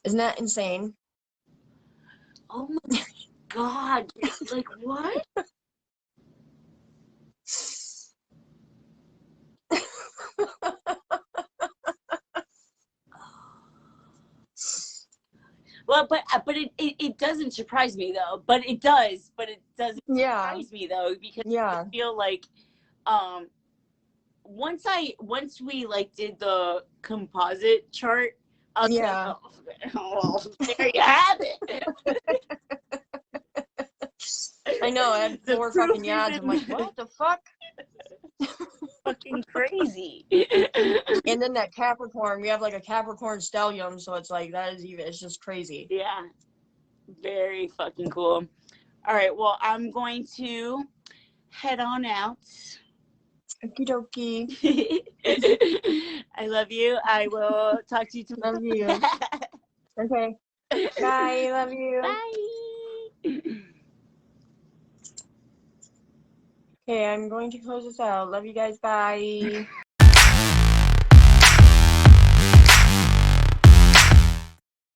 Isn't that insane? Oh my God. Like, what? Well, it doesn't surprise me though. But it does. But it doesn't Yeah. surprise me though, because Yeah. I feel like once we like did the composite chart, I was like, Yeah. oh, there you have it. I know, I had The 4 proof fucking is yads. I'm like, in- what the fuck? fucking crazy. And then that Capricorn, we have like a Capricorn stellium, so it's like, it's just crazy. Yeah. Very fucking cool. All right, well, I'm going to head on out. Okie dokie. I love you. I will talk to you tomorrow. Love you. Okay. Bye. Love you. Bye. Okay, I'm going to close this out. Love you guys. Bye.